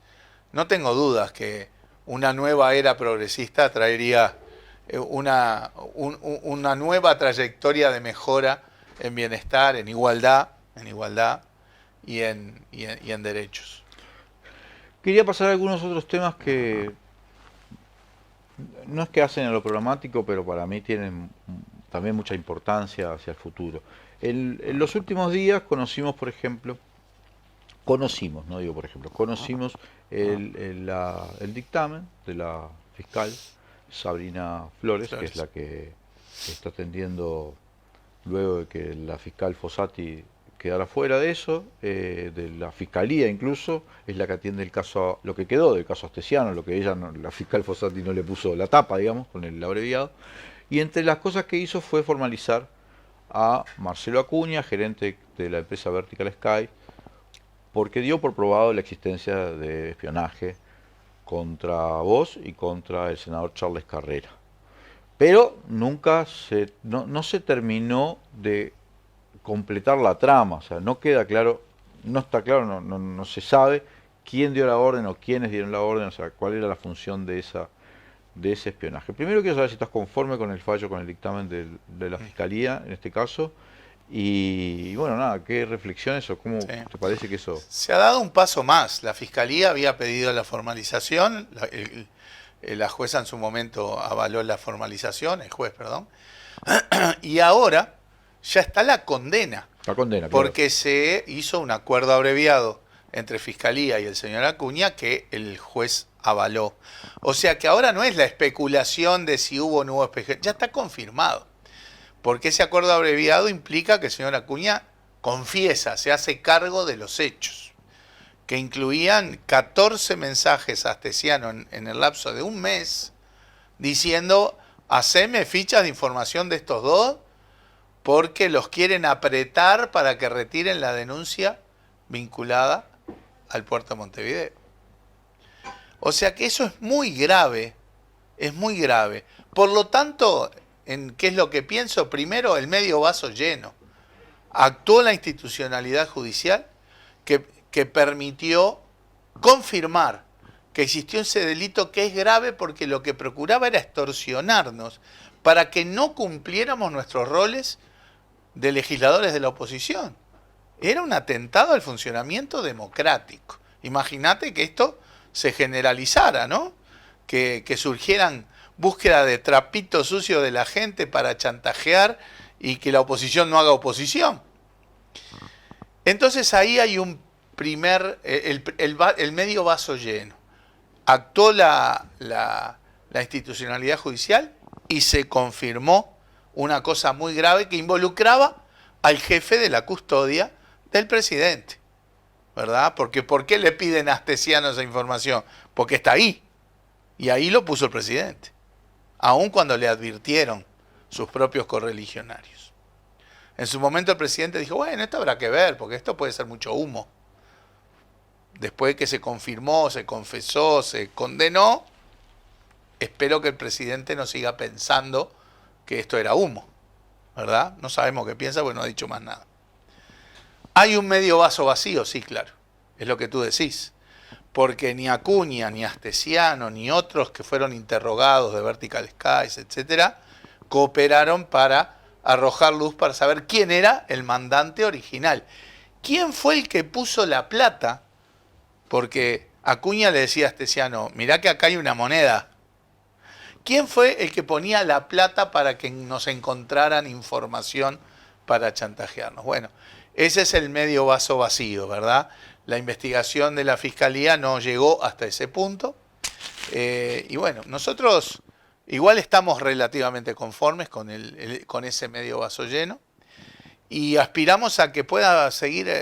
No tengo dudas que una nueva era progresista traería una nueva trayectoria de mejora en bienestar, en igualdad y en derechos. Quería pasar a algunos otros temas que no es que hacen a lo programático, pero para mí tienen también mucha importancia hacia el futuro. En los últimos días conocimos, por ejemplo, conocimos el dictamen de la fiscal Sabrina Flores, que es la que está atendiendo luego de que la fiscal Fossati quedara fuera de eso, de la fiscalía incluso, es la que atiende el caso, lo que quedó del caso Astesiano, lo que ella, la fiscal Fossati no le puso la tapa, digamos, con el abreviado. Y entre las cosas que hizo fue formalizar a Marcelo Acuña, gerente de la empresa Vertical Sky, porque dio por probado la existencia de espionaje contra vos y contra el senador Charles Carrera. Pero nunca no se terminó de completar la trama, o sea, no queda claro, no está claro, no se sabe quién dio la orden o quiénes dieron la orden, o sea, cuál era la función de ese espionaje. Primero quiero saber si estás conforme con el fallo, con el dictamen de la Fiscalía, en este caso, y bueno, nada, ¿qué reflexiones o cómo te parece que eso...? Se ha dado un paso más. La Fiscalía había pedido la formalización, la jueza en su momento avaló la formalización, el juez, perdón, y ahora ya está la condena. La condena, claro. Porque se hizo un acuerdo abreviado entre Fiscalía y el señor Acuña que el juez avaló. O sea que ahora no es la especulación de si hubo o no hubo espionaje, ya está confirmado. Porque ese acuerdo abreviado implica que el señor Acuña confiesa, se hace cargo de los hechos, que incluían 14 mensajes a Astesiano en el lapso de un mes, diciendo, haceme fichas de información de estos dos, porque los quieren apretar para que retiren la denuncia vinculada al puerto de Montevideo. O sea que eso es muy grave, es muy grave. Por lo tanto, ¿qué es lo que pienso? Primero, el medio vaso lleno. Actuó la institucionalidad judicial que permitió confirmar que existió ese delito que es grave porque lo que procuraba era extorsionarnos para que no cumpliéramos nuestros roles de legisladores de la oposición. Era un atentado al funcionamiento democrático. Imagínate que esto se generalizara, ¿no? Que surgieran búsqueda de trapitos sucios de la gente para chantajear y que la oposición no haga oposición. Entonces ahí hay un el medio vaso lleno. Actuó la institucionalidad judicial y se confirmó una cosa muy grave que involucraba al jefe de la custodia del presidente, ¿verdad? Porque ¿por qué le piden a Astesiano esa información? Porque está ahí, y ahí lo puso el presidente, aun cuando le advirtieron sus propios correligionarios. En su momento el presidente dijo, bueno, esto habrá que ver, porque esto puede ser mucho humo. Después que se confirmó, se confesó, se condenó, espero que el presidente no siga pensando que esto era humo, ¿verdad? No sabemos qué piensa porque no ha dicho más nada. ¿Hay un medio vaso vacío? Sí, claro, es lo que tú decís. Porque ni Acuña, ni Astesiano, ni otros que fueron interrogados de Vertical Skies, etcétera, cooperaron para arrojar luz para saber quién era el mandante original. ¿Quién fue el que puso la plata? Porque Acuña le decía a Astesiano, mirá que acá hay una moneda. ¿Quién fue el que ponía la plata para que nos encontraran información para chantajearnos? Bueno, ese es el medio vaso vacío, ¿verdad? La investigación de la Fiscalía no llegó hasta ese punto. Y bueno, nosotros igual estamos relativamente conformes con ese medio vaso lleno. Y aspiramos a que pueda seguir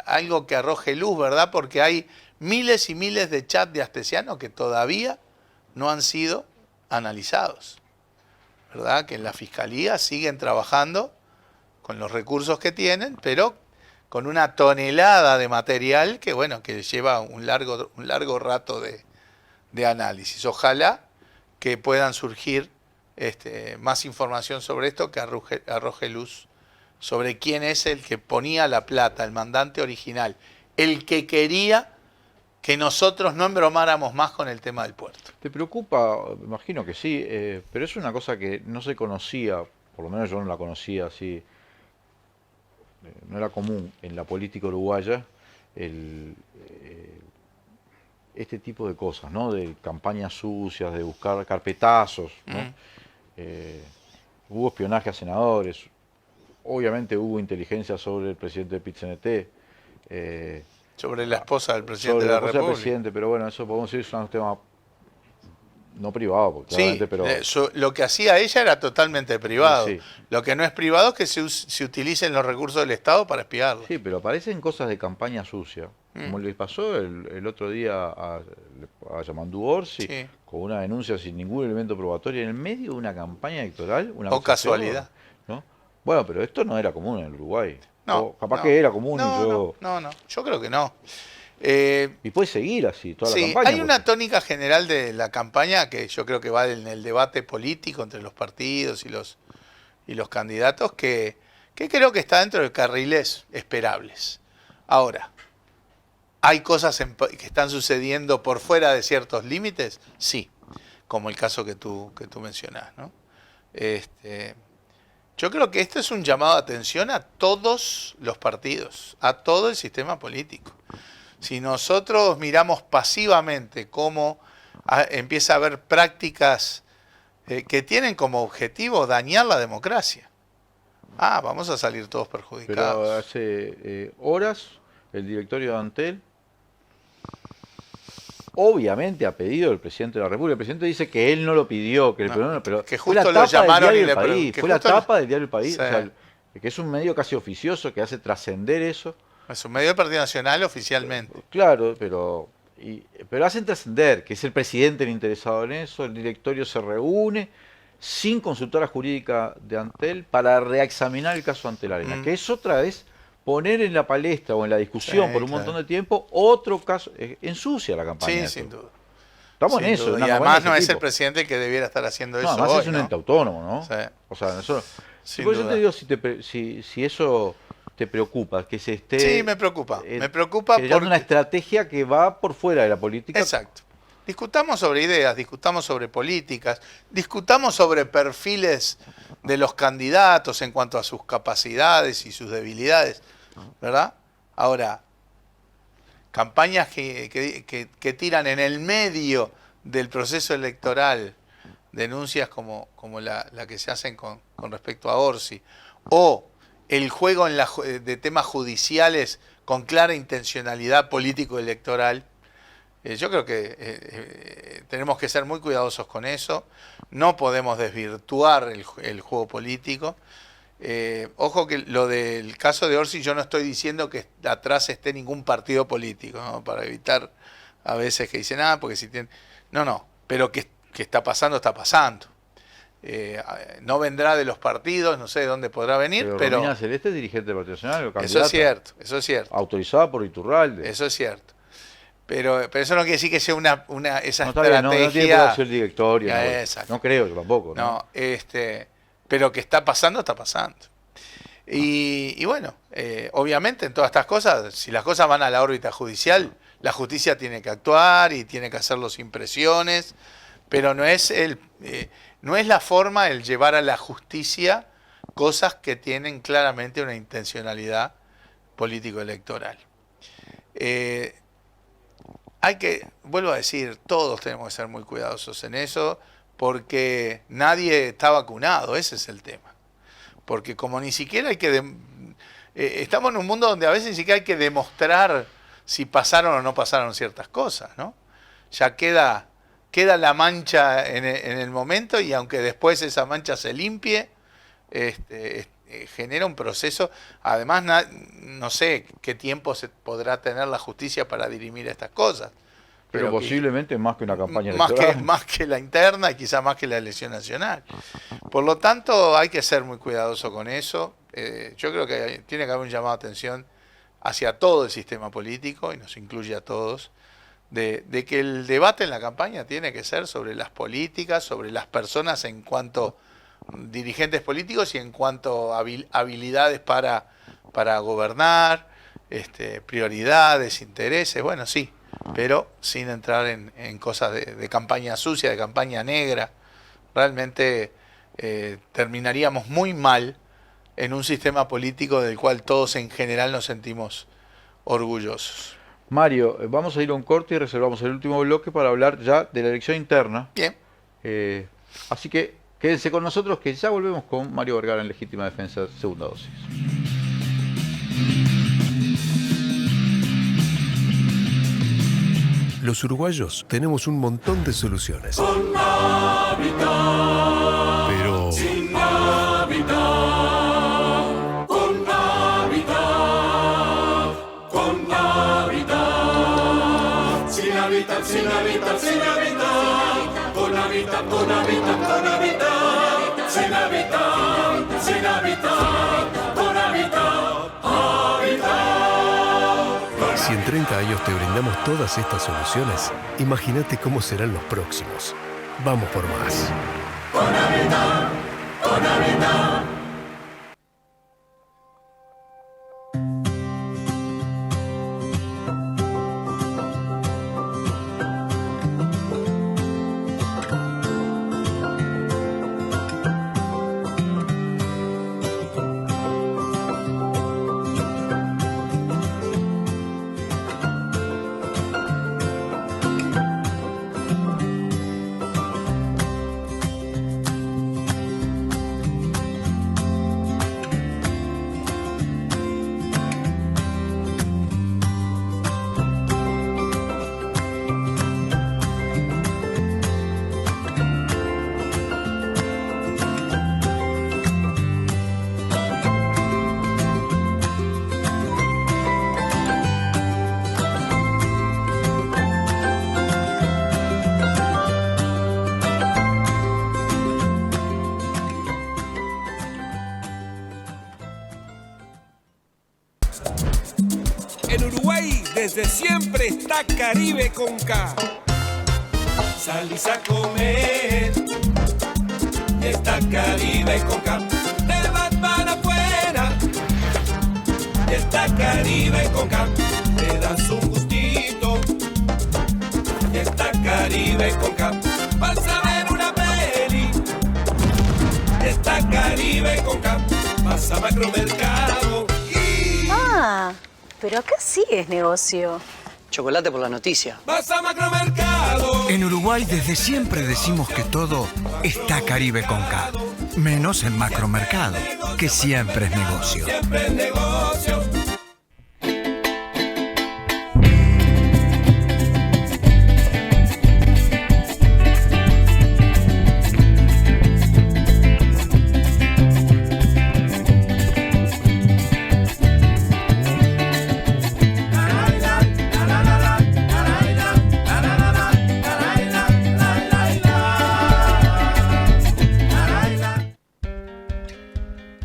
algo que arroje luz, ¿verdad? Porque hay miles y miles de chats de Astesiano que todavía no han sido analizados, ¿verdad? Que en la Fiscalía siguen trabajando con los recursos que tienen, pero con una tonelada de material que, bueno, que lleva un largo rato de análisis. Ojalá que puedan surgir más información sobre esto, que arroje luz sobre quién es el que ponía la plata, el mandante original, el que quería que nosotros no embromáramos más con el tema del puerto. ¿Te preocupa? Me imagino que sí, pero es una cosa que no se conocía, por lo menos yo no la conocía así, no era común en la política uruguaya este tipo de cosas, ¿no? De campañas sucias, de buscar carpetazos, ¿no? Hubo espionaje a senadores, obviamente hubo inteligencia sobre el presidente de PIT-CNT, sobre la esposa del presidente sobre de la esposa del República. presidente, pero bueno, eso podemos decir es un tema no privado, porque Sí, claramente, pero lo que hacía ella era totalmente privado. Sí. Lo que no es privado es que se utilicen los recursos del Estado para espiarlo. sí, pero aparecen cosas de campaña sucia, como le pasó el otro día a Yamandú Orsi, Sí. con una denuncia sin ningún elemento probatorio en el medio de una campaña electoral. Una O cosa casualidad. peor, ¿no? Bueno, pero esto no era común en el Uruguay. No, O capaz no. que era común No, y yo... no, yo creo que no. Y puede seguir así toda la Sí, campaña. hay una porque- tónica general de la campaña que yo creo que va en el debate político entre los partidos y los candidatos que creo que está dentro de carriles esperables. Ahora, ¿hay cosas que están sucediendo por fuera de ciertos límites? Sí, como el caso que tú mencionás, ¿no? Yo creo que esto es un llamado de atención a todos los partidos, a todo el sistema político. Si nosotros miramos pasivamente cómo empieza a haber prácticas que tienen como objetivo dañar la democracia, vamos a salir todos Pero perjudicados. hace horas el directorio de Antel, obviamente a pedido del presidente de la República, el presidente dice que él no lo pidió, que, No, pero que fue la justo lo tapa del llamaron diario y El le País, que fue la justo le- tapa del diario El País, Sí. o sea, que es un medio casi oficioso que hace trascender eso. Es un medio del Partido Nacional oficialmente. Claro, pero hacen trascender que es el presidente el interesado en eso, el directorio se reúne sin consultora jurídica de Antel para reexaminar el caso Antel Arena, que es otra vez poner en la palestra o en la discusión Sí, por un claro. montón de tiempo otro caso, ensucia la campaña. Sí, esto. sin duda. Estamos Sin en eso. duda. en una Y campaña además de no ese es el tipo. presidente el que debiera estar haciendo No, eso además hoy, es un ¿no? ente autónomo, ¿no? Sí. O sea, Sin por eso duda. te digo si eso te preocupa, que se esté Sí, me preocupa. Me preocupa creando porque... una estrategia que va por fuera de la política. Exacto. Discutamos sobre ideas, discutamos sobre políticas, discutamos sobre perfiles de los candidatos en cuanto a sus capacidades y sus debilidades, ¿verdad? Ahora, campañas que tiran en el medio del proceso electoral denuncias como la que se hacen con respecto a Orsi, o el juego de temas judiciales con clara intencionalidad político-electoral. Yo creo que tenemos que ser muy cuidadosos con eso. No podemos desvirtuar el juego político. Ojo que lo del caso de Orsi, yo no estoy diciendo que atrás esté ningún partido político, ¿no? Para evitar a veces que dicen, porque si tienen... No, pero que está pasando, está pasando. No vendrá de los partidos, no sé de dónde podrá venir, pero Romina Celeste es dirigente del Partido Nacional, o eso candidata, es cierto, eso es cierto. autorizada por Iturralde. Eso es cierto. Pero eso no quiere decir que sea esa No, está bien, no tiene por qué estrategia. ser el directorio. Exacto. No creo, yo tampoco. No, pero que está pasando, está pasando. Y bueno, obviamente en todas estas cosas, si las cosas van a la órbita judicial, la justicia tiene que actuar y tiene que hacerlo sin presiones, pero no es la forma el llevar a la justicia cosas que tienen claramente una intencionalidad político-electoral. Vuelvo a decir, todos tenemos que ser muy cuidadosos en eso, porque nadie está vacunado, ese es el tema. Porque como ni siquiera hay que... estamos en un mundo donde a veces ni siquiera hay que demostrar si pasaron o no pasaron ciertas cosas, ¿no? Ya queda la mancha en el momento, y aunque después esa mancha se limpie, genera un proceso. Además, no sé qué tiempo se podrá tener la justicia para dirimir estas cosas. Pero que- posiblemente más que una campaña electoral. más que la interna y quizá más que la elección nacional. Por lo tanto, hay que ser muy cuidadoso con eso. Yo creo que tiene que haber un llamado de atención hacia todo el sistema político, y nos incluye a todos, de que el debate en la campaña tiene que ser sobre las políticas, sobre las personas en cuanto dirigentes políticos y en cuanto habilidades para gobernar, prioridades, intereses, bueno, sí, pero sin entrar en cosas de campaña sucia, de campaña negra. Realmente terminaríamos muy mal en un sistema político del cual todos en general nos sentimos orgullosos. Mario, vamos a ir a un corte y reservamos el último bloque para hablar ya de la elección interna. Bien. Así que quédense con nosotros, que ya volvemos con Mario Vergara en Legítima Defensa, segunda dosis. Los uruguayos tenemos un montón de soluciones. Con Navidad. Pero Sin Navidad. Con Navidad. Con Navidad. Sin Navidad, sin Navidad, sin Navidad. Con Navidad, con Navidad, con Navidad. Sin Navidad, sin Navidad. Con Navidad, Navidad. si en 30 años te brindamos todas estas soluciones, imagínate cómo serán los próximos. Vamos por más. Con Navidad, con Navidad. En Uruguay desde siempre está Caribe con K. Salís a comer y está Caribe con K. Te vas para afuera y está Caribe con K. Te das un gustito y está Caribe con K. Vas a ver una peli y está Caribe con K. Vas a Macromercado. Ah, pero acá sí es negocio. Chocolate por la noticia. Vas a Macromercado. En Uruguay desde siempre decimos que todo está Caribe con K. Menos en Macromercado, que siempre es negocio. Siempre es negocio.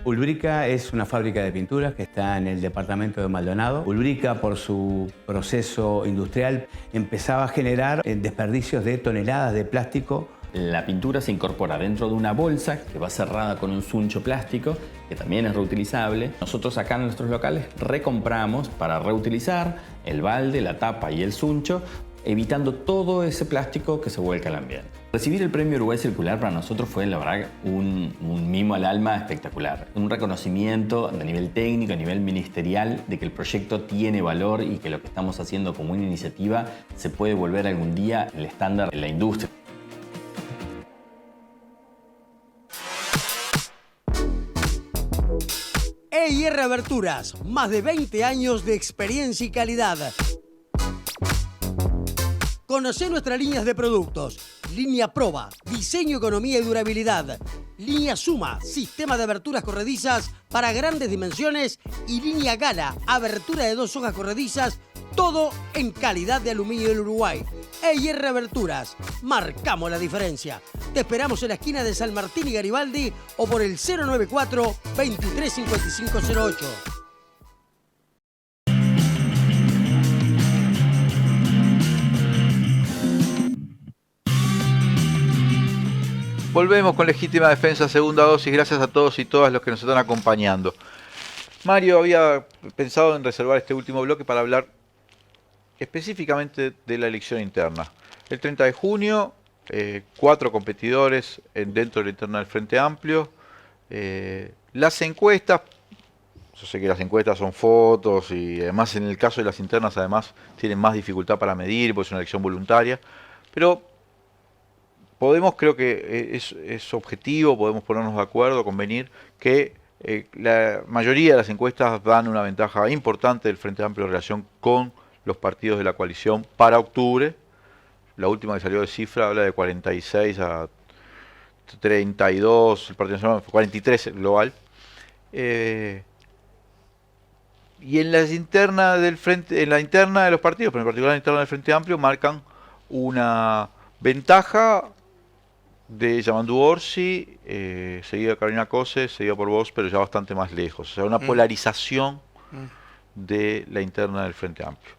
Ulbrica es una fábrica de pinturas que está en el departamento de Maldonado. Ulbrica, por su proceso industrial, empezaba a generar desperdicios de toneladas de plástico. La pintura se incorpora dentro de una bolsa que va cerrada con un suncho plástico, que también es reutilizable. Nosotros acá en nuestros locales recompramos para reutilizar el balde, la tapa y el suncho, evitando todo ese plástico que se vuelca al ambiente. Recibir el premio Uruguay Circular para nosotros fue, la verdad, un mimo al alma espectacular. Un reconocimiento a nivel técnico, a nivel ministerial, de que el proyecto tiene valor y que lo que estamos haciendo como una iniciativa se puede volver algún día el estándar en la industria. EIR Aberturas, más de 20 años de experiencia y calidad. Conocé nuestras líneas de productos. Línea Proba, diseño, economía y durabilidad. Línea Suma, sistema de aberturas corredizas para grandes dimensiones. Y línea Gala, abertura de 2 hojas corredizas. Todo en calidad de aluminio del Uruguay. EIR Aberturas, marcamos la diferencia. Te esperamos en la esquina de San Martín y Garibaldi o por el 094-235508. Volvemos con Legítima Defensa, segunda dosis. Gracias a todos y todas los que nos están acompañando. Mario había pensado en reservar este último bloque para hablar específicamente de la elección interna. El 30 de junio, 4 competidores dentro de la interna del Frente Amplio. Las encuestas, yo sé que las encuestas son fotos y además en el caso de las internas además tienen más dificultad para medir porque es una elección voluntaria, pero podemos, creo que es objetivo, podemos ponernos de acuerdo, convenir que la mayoría de las encuestas dan una ventaja importante del Frente Amplio en relación con los partidos de la coalición para octubre. La última que salió de cifra habla de 46 a 32, el Partido Nacional, 43 global. Y en las internas del frente, en la interna de los partidos, pero en particular en la interna del Frente Amplio, marcan una ventaja de Yamandu Orsi, seguida de Carolina Cose, seguida por vos, pero ya bastante más lejos. O sea, una polarización de la interna del Frente Amplio.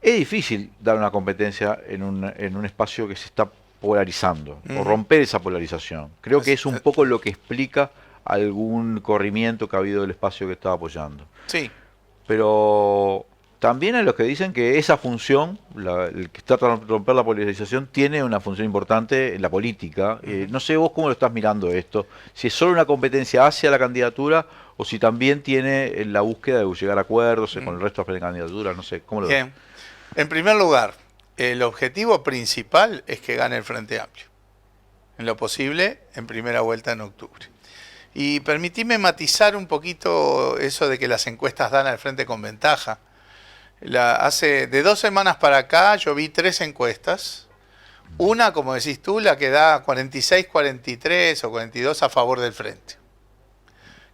Es difícil dar una competencia en un espacio que se está polarizando, o romper esa polarización. Creo que es un poco lo que explica algún corrimiento que ha habido del espacio que estaba apoyando. Sí. Pero también hay los que dicen que esa función, el que está tratando de romper la polarización, tiene una función importante en la política. No sé vos cómo lo estás mirando esto, si es solo una competencia hacia la candidatura o si también tiene la búsqueda de llegar a acuerdos con el resto de las candidaturas, no sé, ¿cómo lo ves? Bien. En primer lugar, el objetivo principal es que gane el Frente Amplio. En lo posible, en primera vuelta en octubre. Y permitime matizar un poquito eso de que las encuestas dan al frente con ventaja. Hace de 2 semanas para acá yo vi 3 encuestas. Una, como decís tú, la que da 46, 43 o 42 a favor del frente.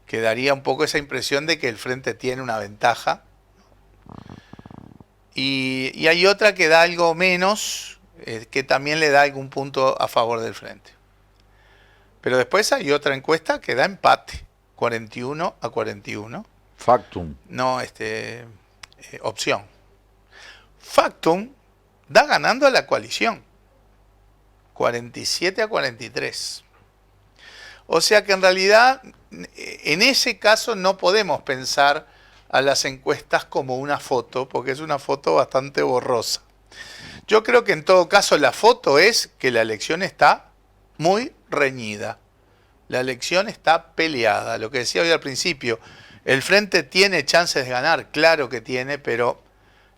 Que daría un poco esa impresión de que el frente tiene una ventaja. Y hay otra que da algo menos, que también le da algún punto a favor del frente. Pero después hay otra encuesta que da empate, 41 a 41. Factum. No, opción. Factum da ganando a la coalición, 47 a 43. O sea que en realidad, en ese caso no podemos pensar a las encuestas como una foto, porque es una foto bastante borrosa. Yo creo que en todo caso la foto es que la elección está muy reñida. La elección está peleada. Lo que decía hoy al principio, el frente tiene chances de ganar, claro que tiene, pero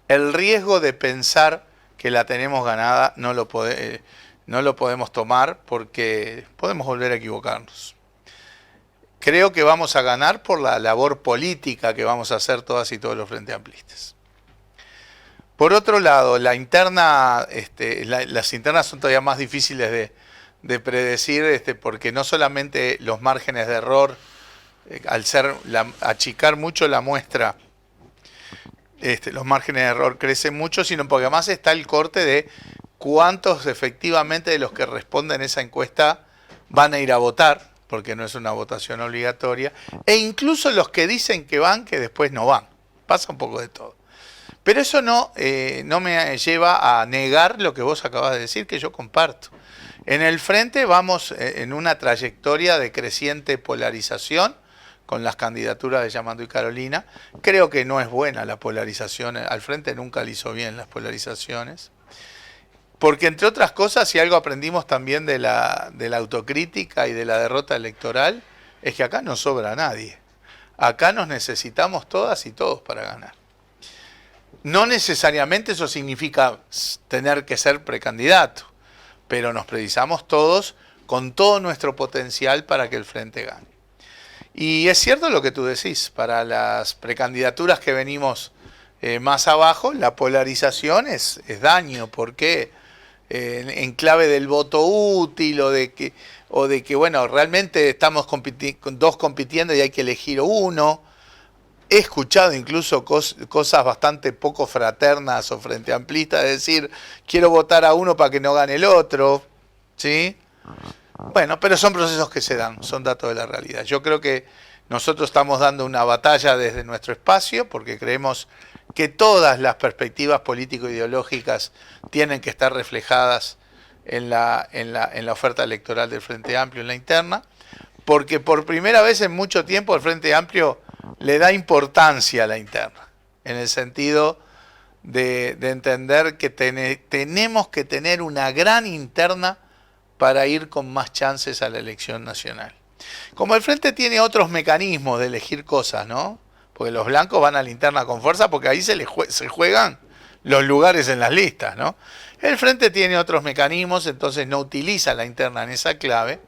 el riesgo de pensar que la tenemos ganada no lo podemos tomar porque podemos volver a equivocarnos. Creo que vamos a ganar por la labor política que vamos a hacer todas y todos los frente amplistas. Por otro lado, las internas son todavía más difíciles de predecir, porque no solamente los márgenes de error, al achicar mucho la muestra, los márgenes de error crecen mucho, sino porque además está el corte de cuántos efectivamente de los que responden a esa encuesta van a ir a votar, porque no es una votación obligatoria, e incluso los que dicen que van, que después no van. Pasa un poco de todo. Pero eso no me lleva a negar lo que vos acabas de decir, que yo comparto. En el frente vamos en una trayectoria de creciente polarización con las candidaturas de Yamandu y Carolina. Creo que no es buena la polarización, al frente nunca le hizo bien las polarizaciones. Porque entre otras cosas, si algo aprendimos también de la autocrítica y de la derrota electoral, es que acá no sobra nadie. Acá nos necesitamos todas y todos para ganar. No necesariamente eso significa tener que ser precandidato, pero nos precisamos todos con todo nuestro potencial para que el frente gane. Y es cierto lo que tú decís, para las precandidaturas que venimos más abajo, la polarización es daño, porque en clave del voto útil o de que bueno, realmente estamos dos compitiendo y hay que elegir uno. He escuchado incluso cosas bastante poco fraternas o frente amplistas, de decir, quiero votar a uno para que no gane el otro, ¿sí? Bueno, pero son procesos que se dan, son datos de la realidad. Yo creo que nosotros estamos dando una batalla desde nuestro espacio porque creemos que todas las perspectivas político-ideológicas tienen que estar reflejadas en la oferta electoral del Frente Amplio en la interna, porque por primera vez en mucho tiempo el Frente Amplio le da importancia a la interna, en el sentido de entender que tenemos que tener una gran interna para ir con más chances a la elección nacional. Como el Frente tiene otros mecanismos de elegir cosas, ¿no? Porque los blancos van a la interna con fuerza porque ahí se juegan los lugares en las listas, ¿no? El Frente tiene otros mecanismos, entonces no utiliza la interna en esa clave.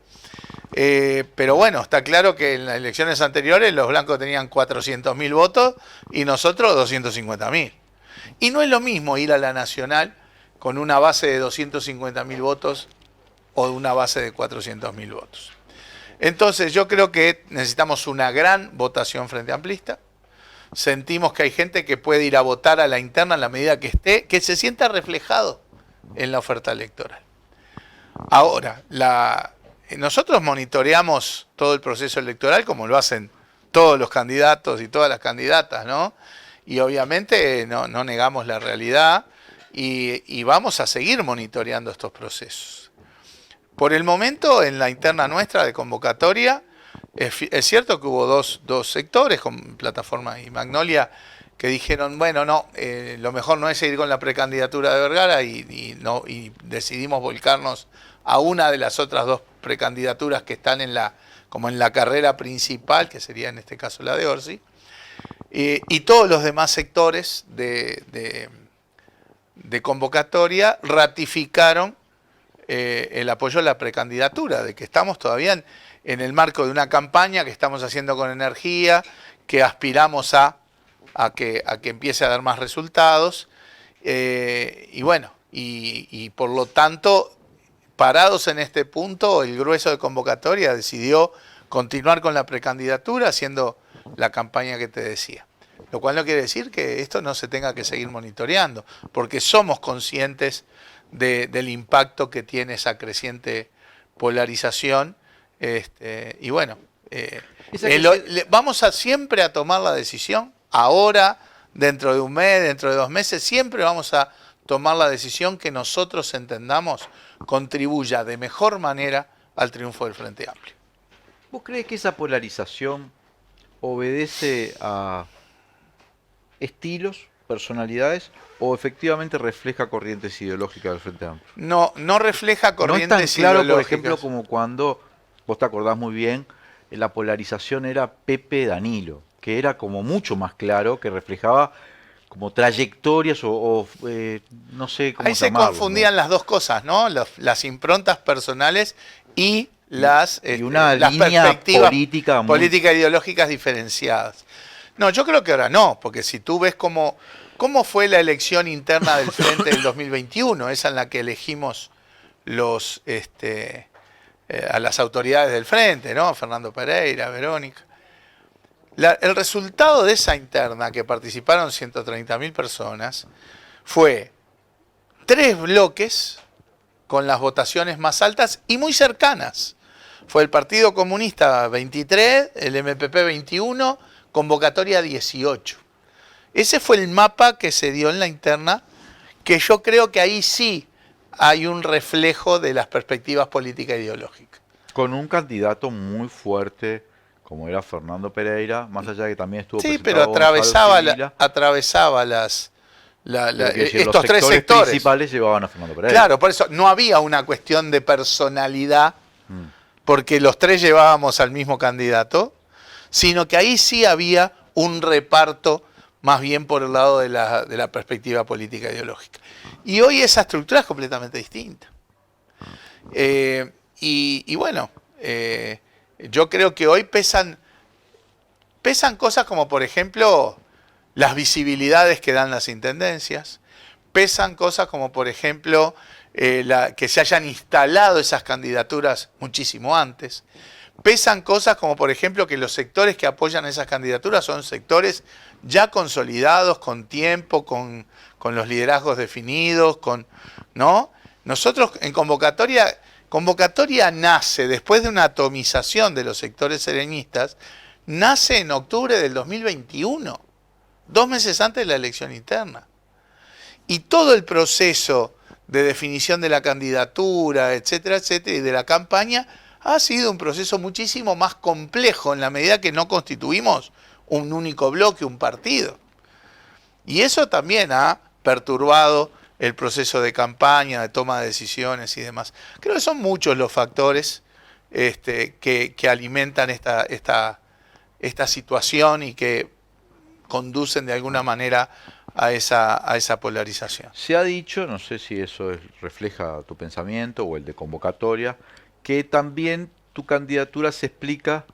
Pero bueno, está claro que en las elecciones anteriores los blancos tenían 400.000 votos y nosotros 250.000. Y no es lo mismo ir a la nacional con una base de 250.000 votos o una base de 400.000 votos. Entonces yo creo que necesitamos una gran votación frente amplista. Sentimos que hay gente que puede ir a votar a la interna en la medida que esté, que se sienta reflejado en la oferta electoral. Ahora, nosotros monitoreamos todo el proceso electoral como lo hacen todos los candidatos y todas las candidatas, ¿no? Y obviamente no negamos la realidad y vamos a seguir monitoreando estos procesos. Por el momento, en la interna nuestra de convocatoria, es cierto que hubo dos sectores, con Plataforma y Magnolia, que dijeron, bueno, no, lo mejor no es seguir con la precandidatura de Vergara y decidimos volcarnos a una de las otras dos precandidaturas que están como en la carrera principal, que sería en este caso la de Orsi, y todos los demás sectores de convocatoria ratificaron el apoyo a la precandidatura, de que estamos todavía en el marco de una campaña que estamos haciendo con energía, que aspiramos a que empiece a dar más resultados, y bueno, y por lo tanto, parados en este punto, el grueso de convocatoria decidió continuar con la precandidatura haciendo la campaña que te decía. Lo cual no quiere decir que esto no se tenga que seguir monitoreando, porque somos conscientes del impacto que tiene esa creciente polarización. Y bueno, vamos siempre a tomar la decisión, ahora, dentro de un mes, dentro de 2 meses, siempre vamos a tomar la decisión que nosotros entendamos contribuya de mejor manera al triunfo del Frente Amplio. ¿Vos crees que esa polarización obedece a estilos, personalidades, o efectivamente refleja corrientes ideológicas del Frente Amplio? No refleja corrientes ideológicas. No es tan claro, por ejemplo, como cuando, vos te acordás muy bien, la polarización era Pepe-Danilo, que era como mucho más claro, que reflejaba como trayectorias o no sé cómo ahí se llamarlo, confundían, ¿no?, las dos cosas, ¿no? Las improntas personales y las línea perspectivas política ideológicas diferenciadas. No, yo creo que ahora no, porque si tú ves cómo fue la elección interna del Frente del 2021, esa en la que elegimos a las autoridades del Frente, ¿no? Fernando Pereira, Verónica. El resultado de esa interna, que participaron 130.000 personas, fue 3 bloques con las votaciones más altas y muy cercanas. Fue el Partido Comunista 23, el MPP 21, convocatoria 18. Ese fue el mapa que se dio en la interna, que yo creo que ahí sí hay un reflejo de las perspectivas políticas e ideológicas. Con un candidato muy fuerte como era Fernando Pereira, más allá de que también estuvo sí, pero atravesaba estos 3 sectores principales llevaban a Fernando Pereira. Claro, por eso no había una cuestión de personalidad, porque los 3 llevábamos al mismo candidato, sino que ahí sí había un reparto más bien por el lado de la perspectiva política e ideológica. Y hoy esa estructura es completamente distinta. Y bueno, yo creo que hoy pesan cosas como, por ejemplo, las visibilidades que dan las intendencias, pesan cosas como, por ejemplo, que se hayan instalado esas candidaturas muchísimo antes, pesan cosas como, por ejemplo, que los sectores que apoyan esas candidaturas son sectores ya consolidados, con tiempo, con los liderazgos definidos, ¿no? Nosotros en convocatoria nace después de una atomización de los sectores sereñistas, nace en octubre del 2021, 2 meses antes de la elección interna. Y todo el proceso de definición de la candidatura, etcétera, etcétera, y de la campaña, ha sido un proceso muchísimo más complejo en la medida que no constituimos un único bloque, un partido. Y eso también ha perturbado el proceso de campaña, de toma de decisiones y demás. Creo que son muchos los factores que alimentan esta situación y que conducen de alguna manera a esa polarización. Se ha dicho, no sé si eso refleja tu pensamiento o el de convocatoria, que también tu candidatura se explica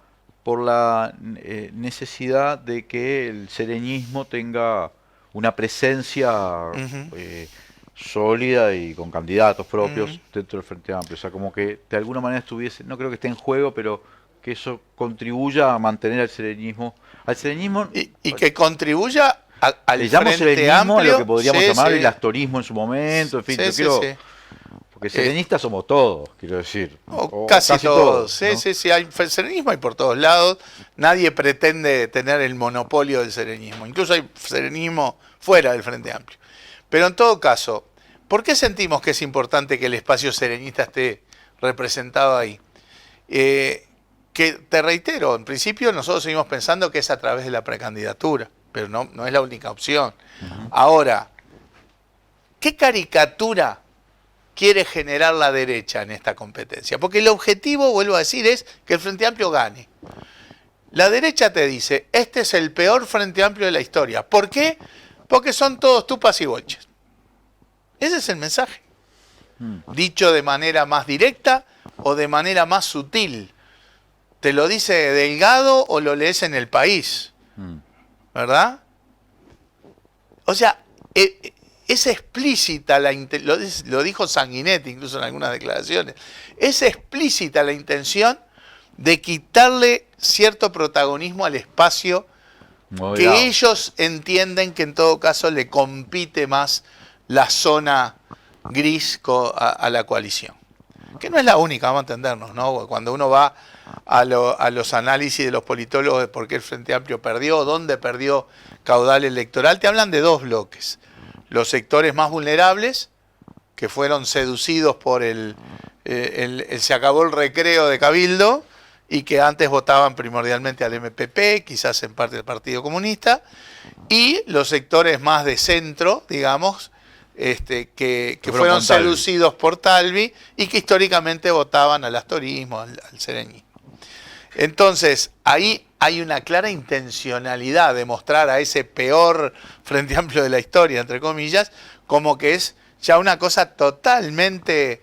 por la necesidad de que el sereñismo tenga una presencia sólida y con candidatos propios dentro del Frente Amplio. O sea, como que de alguna manera estuviese, no creo que esté en juego, pero que eso contribuya a mantener al sereñismo. Y que contribuya al le llamo Frente sereñismo Amplio, a lo que podríamos llamar sí. el actorismo en su momento, en fin, Sí, yo sí, quiero... sí. Porque sereñistas somos todos, quiero decir. O casi todos. ¿no? Sí, hay sereñismo hay por todos lados. Nadie pretende tener el monopolio del sereñismo. Incluso hay sereñismo fuera del Frente Amplio. Pero en todo caso, ¿por qué sentimos que es importante que el espacio sereñista esté representado ahí? Que te reitero, en principio nosotros seguimos pensando que es a través de la precandidatura, pero no es la única opción. Ahora, ¿qué caricatura quiere generar la derecha en esta competencia? Porque el objetivo, vuelvo a decir, es que el Frente Amplio gane. La derecha te dice, este es el peor Frente Amplio de la historia. ¿Por qué? Porque son todos tupas y boches. Ese es el mensaje. Dicho de manera más directa o de manera más sutil. ¿Te lo dice Delgado o lo lees en El País? ¿Verdad? O sea, es explícita lo dijo Sanguinetti incluso en algunas declaraciones, es explícita la intención de quitarle cierto protagonismo al espacio que ellos entienden que en todo caso le compite más la zona gris a la coalición. Que no es la única, vamos a entendernos, ¿no? Cuando uno va a los análisis de los politólogos de por qué el Frente Amplio perdió, dónde perdió caudal electoral, te hablan de dos bloques. Los sectores más vulnerables, que fueron seducidos por se acabó el recreo de Cabildo, y que antes votaban primordialmente al MPP, quizás en parte del Partido Comunista, y los sectores más de centro, digamos, que fueron seducidos por Talvi y que históricamente votaban al astorismo, al sereñismo. Entonces, ahí hay una clara intencionalidad de mostrar a ese peor Frente Amplio de la historia, entre comillas, como que es ya una cosa totalmente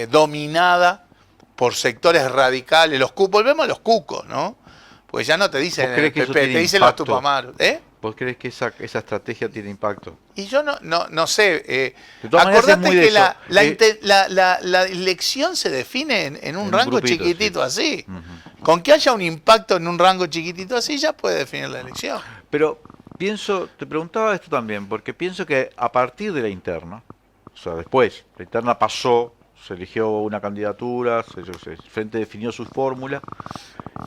dominada por sectores radicales, volvemos a los cucos, ¿no? Porque ya no te dicen el PP, te dicen los tupamaros. ¿Vos crees que esa estrategia tiene impacto? Y yo no sé. Acordate que la elección se define en un rango grupito, chiquitito así. Con que haya un impacto en un rango chiquitito así, ya puede definir la elección. Pero te preguntaba esto también, porque pienso que a partir de la interna, o sea, después, la interna pasó, se eligió una candidatura, el Frente definió su fórmula,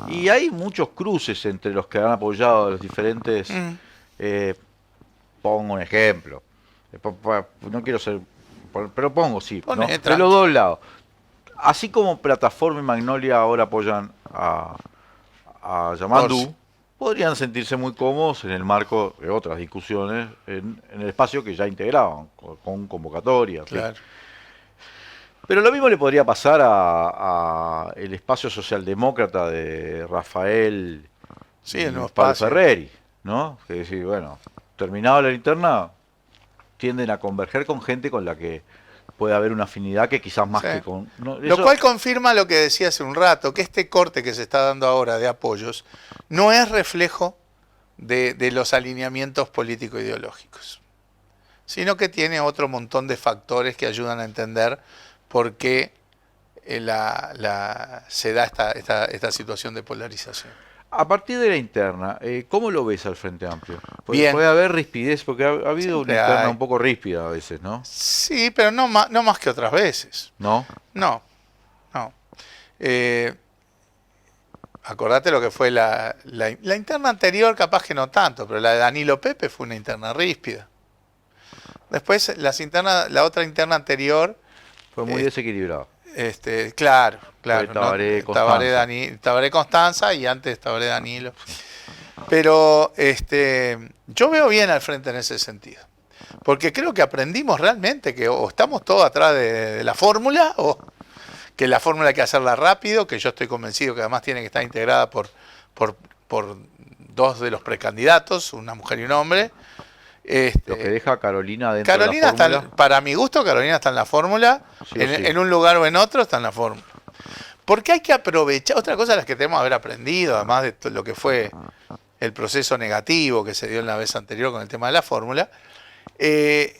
y hay muchos cruces entre los que han apoyado a los diferentes... pongo un ejemplo, no quiero ser, pero pongo, sí, ¿no? De los dos lados. Así como Plataforma y Magnolia ahora apoyan a Yamandu, podrían sentirse muy cómodos en el marco de otras discusiones en el espacio que ya integraban, con convocatorias. Claro. ¿sí? Pero lo mismo le podría pasar a el espacio socialdemócrata de Rafael Ferreri, ¿no? Que decir, bueno, terminado la interna, tienden a converger con gente con la que puede haber una afinidad que quizás más que con... ¿no? Lo cual confirma lo que decía hace un rato, que este corte que se está dando ahora de apoyos no es reflejo de los alineamientos político-ideológicos, sino que tiene otro montón de factores que ayudan a entender por qué se da esta situación de polarización. A partir de la interna, ¿cómo lo ves al Frente Amplio? Bien. Puede haber rispidez, porque ha habido Siempre una interna hay. un poco ríspida a veces, ¿no? Sí, pero no más que otras veces. ¿No? No. Acordate lo que fue la interna anterior, capaz que no tanto, pero la de Danilo Pepe fue una interna ríspida. Después la otra interna anterior. Fue muy desequilibrado. Claro. Tabaré, ¿no? Constanza. Tabaré Constanza y antes Tabaré Danilo. Pero yo veo bien al frente en ese sentido. Porque creo que aprendimos realmente que o estamos todos atrás de la fórmula, o que la fórmula hay que hacerla rápido, que yo estoy convencido que además tiene que estar integrada por dos de los precandidatos, una mujer y un hombre. Lo que deja Carolina dentro Carolina de la fórmula. para mi gusto, Carolina está en la fórmula, Sí, en un lugar o en otro está en la fórmula. Porque hay que aprovechar, otra cosa de las que tenemos que haber aprendido, además de lo que fue el proceso negativo que se dio en la vez anterior con el tema de la fórmula, que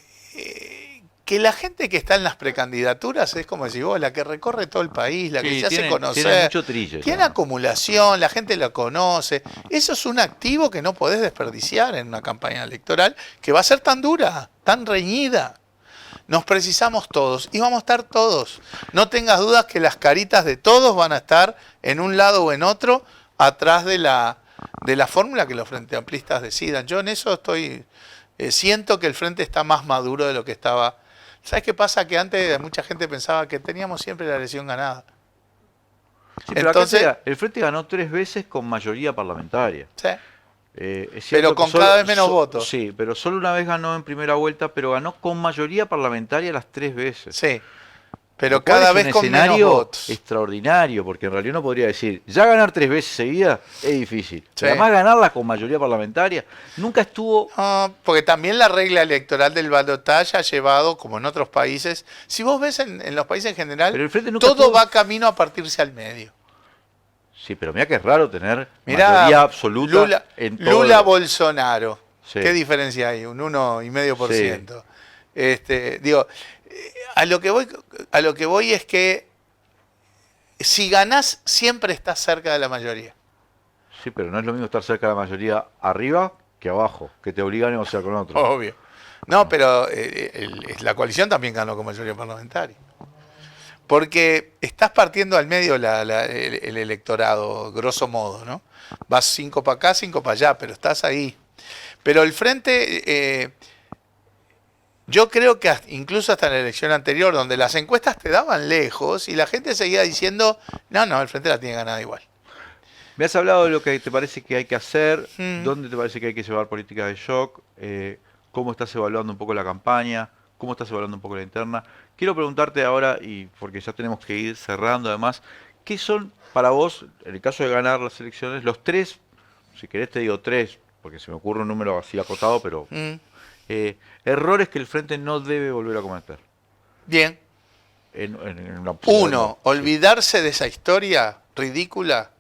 la gente que está en las precandidaturas es como decir, la que recorre todo el país, la que se hace conocer, tiene mucho trillo, tiene acumulación, la gente la conoce. Eso es un activo que no podés desperdiciar en una campaña electoral que va a ser tan dura, tan reñida. Nos precisamos todos y vamos a estar todos. No tengas dudas que las caritas de todos van a estar en un lado o en otro atrás de la fórmula que los frente amplistas decidan. Yo en eso estoy, siento que el frente está más maduro de lo que estaba. ¿Sabes qué pasa? Que antes mucha gente pensaba que teníamos siempre la elección ganada. Sí, pero entonces, acá el frente ganó 3 veces con mayoría parlamentaria. Sí. Es cierto Pero que con cada vez menos votos. Sí, pero solo una vez ganó en primera vuelta, pero ganó con mayoría parlamentaria las 3 veces. Sí. Pero cada vez con menos escenario votos. extraordinario, porque en realidad uno podría decir, ya ganar 3 veces seguidas es difícil. Sí. Pero además ganarla con mayoría parlamentaria nunca estuvo. No, porque también la regla electoral del balotaje ha llevado, como en otros países, si vos ves en los países en general, Pero el frente nunca todo tuvo- va camino a partirse al medio. Sí, pero mira que es raro tener Mirá, mayoría absoluta en todo. Bolsonaro. Sí. ¿Qué diferencia hay? Un 1,5%. Digo, a lo que voy es que si ganás, siempre estás cerca de la mayoría. Sí, pero no es lo mismo estar cerca de la mayoría arriba que abajo, que te obliga a negociar con otro. Obvio. No, pero la coalición también ganó con mayoría parlamentaria. Porque estás partiendo al medio el electorado, grosso modo, ¿no? Vas 5 para acá, 5 para allá, pero estás ahí. Pero el frente, yo creo que incluso hasta en la elección anterior, donde las encuestas te daban lejos y la gente seguía diciendo, no, el frente la tiene ganada igual. Me has hablado de lo que te parece que hay que hacer, Mm. dónde te parece que hay que llevar políticas de shock, cómo estás evaluando un poco la campaña, cómo estás evaluando un poco la interna. Quiero preguntarte ahora, y porque ya tenemos que ir cerrando además, ¿qué son para vos, en el caso de ganar las elecciones, los 3, si querés te digo 3, porque se me ocurre un número así acotado, pero errores que el frente no debe volver a cometer? Bien. En la 1, olvidarse de esa historia ridícula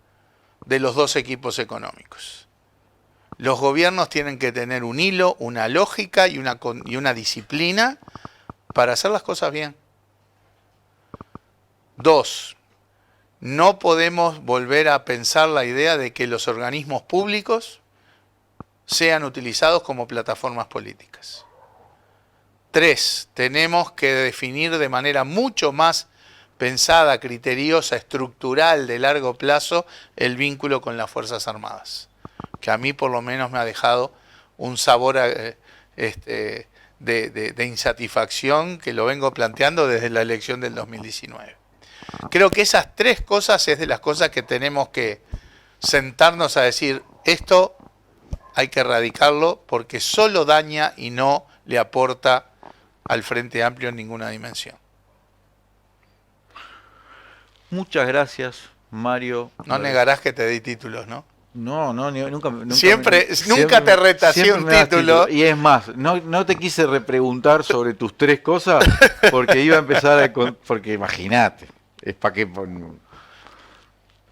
de los dos equipos económicos. Los gobiernos tienen que tener un hilo, una lógica y una disciplina para hacer las cosas bien. 2, no podemos volver a pensar la idea de que los organismos públicos sean utilizados como plataformas políticas. 3, tenemos que definir de manera mucho más pensada, criteriosa, estructural, de largo plazo, el vínculo con las Fuerzas Armadas, que a mí por lo menos me ha dejado un sabor de insatisfacción que lo vengo planteando desde la elección del 2019. Creo que esas 3 cosas es de las cosas que tenemos que sentarnos a decir, esto hay que erradicarlo porque solo daña y no le aporta al Frente Amplio en ninguna dimensión. Muchas gracias, Mario. No negarás que te di títulos, ¿no? No, nunca Nunca te retaseé un me das título. Y es más, no te quise repreguntar sobre tus 3 cosas porque iba a empezar porque imagínate, es para que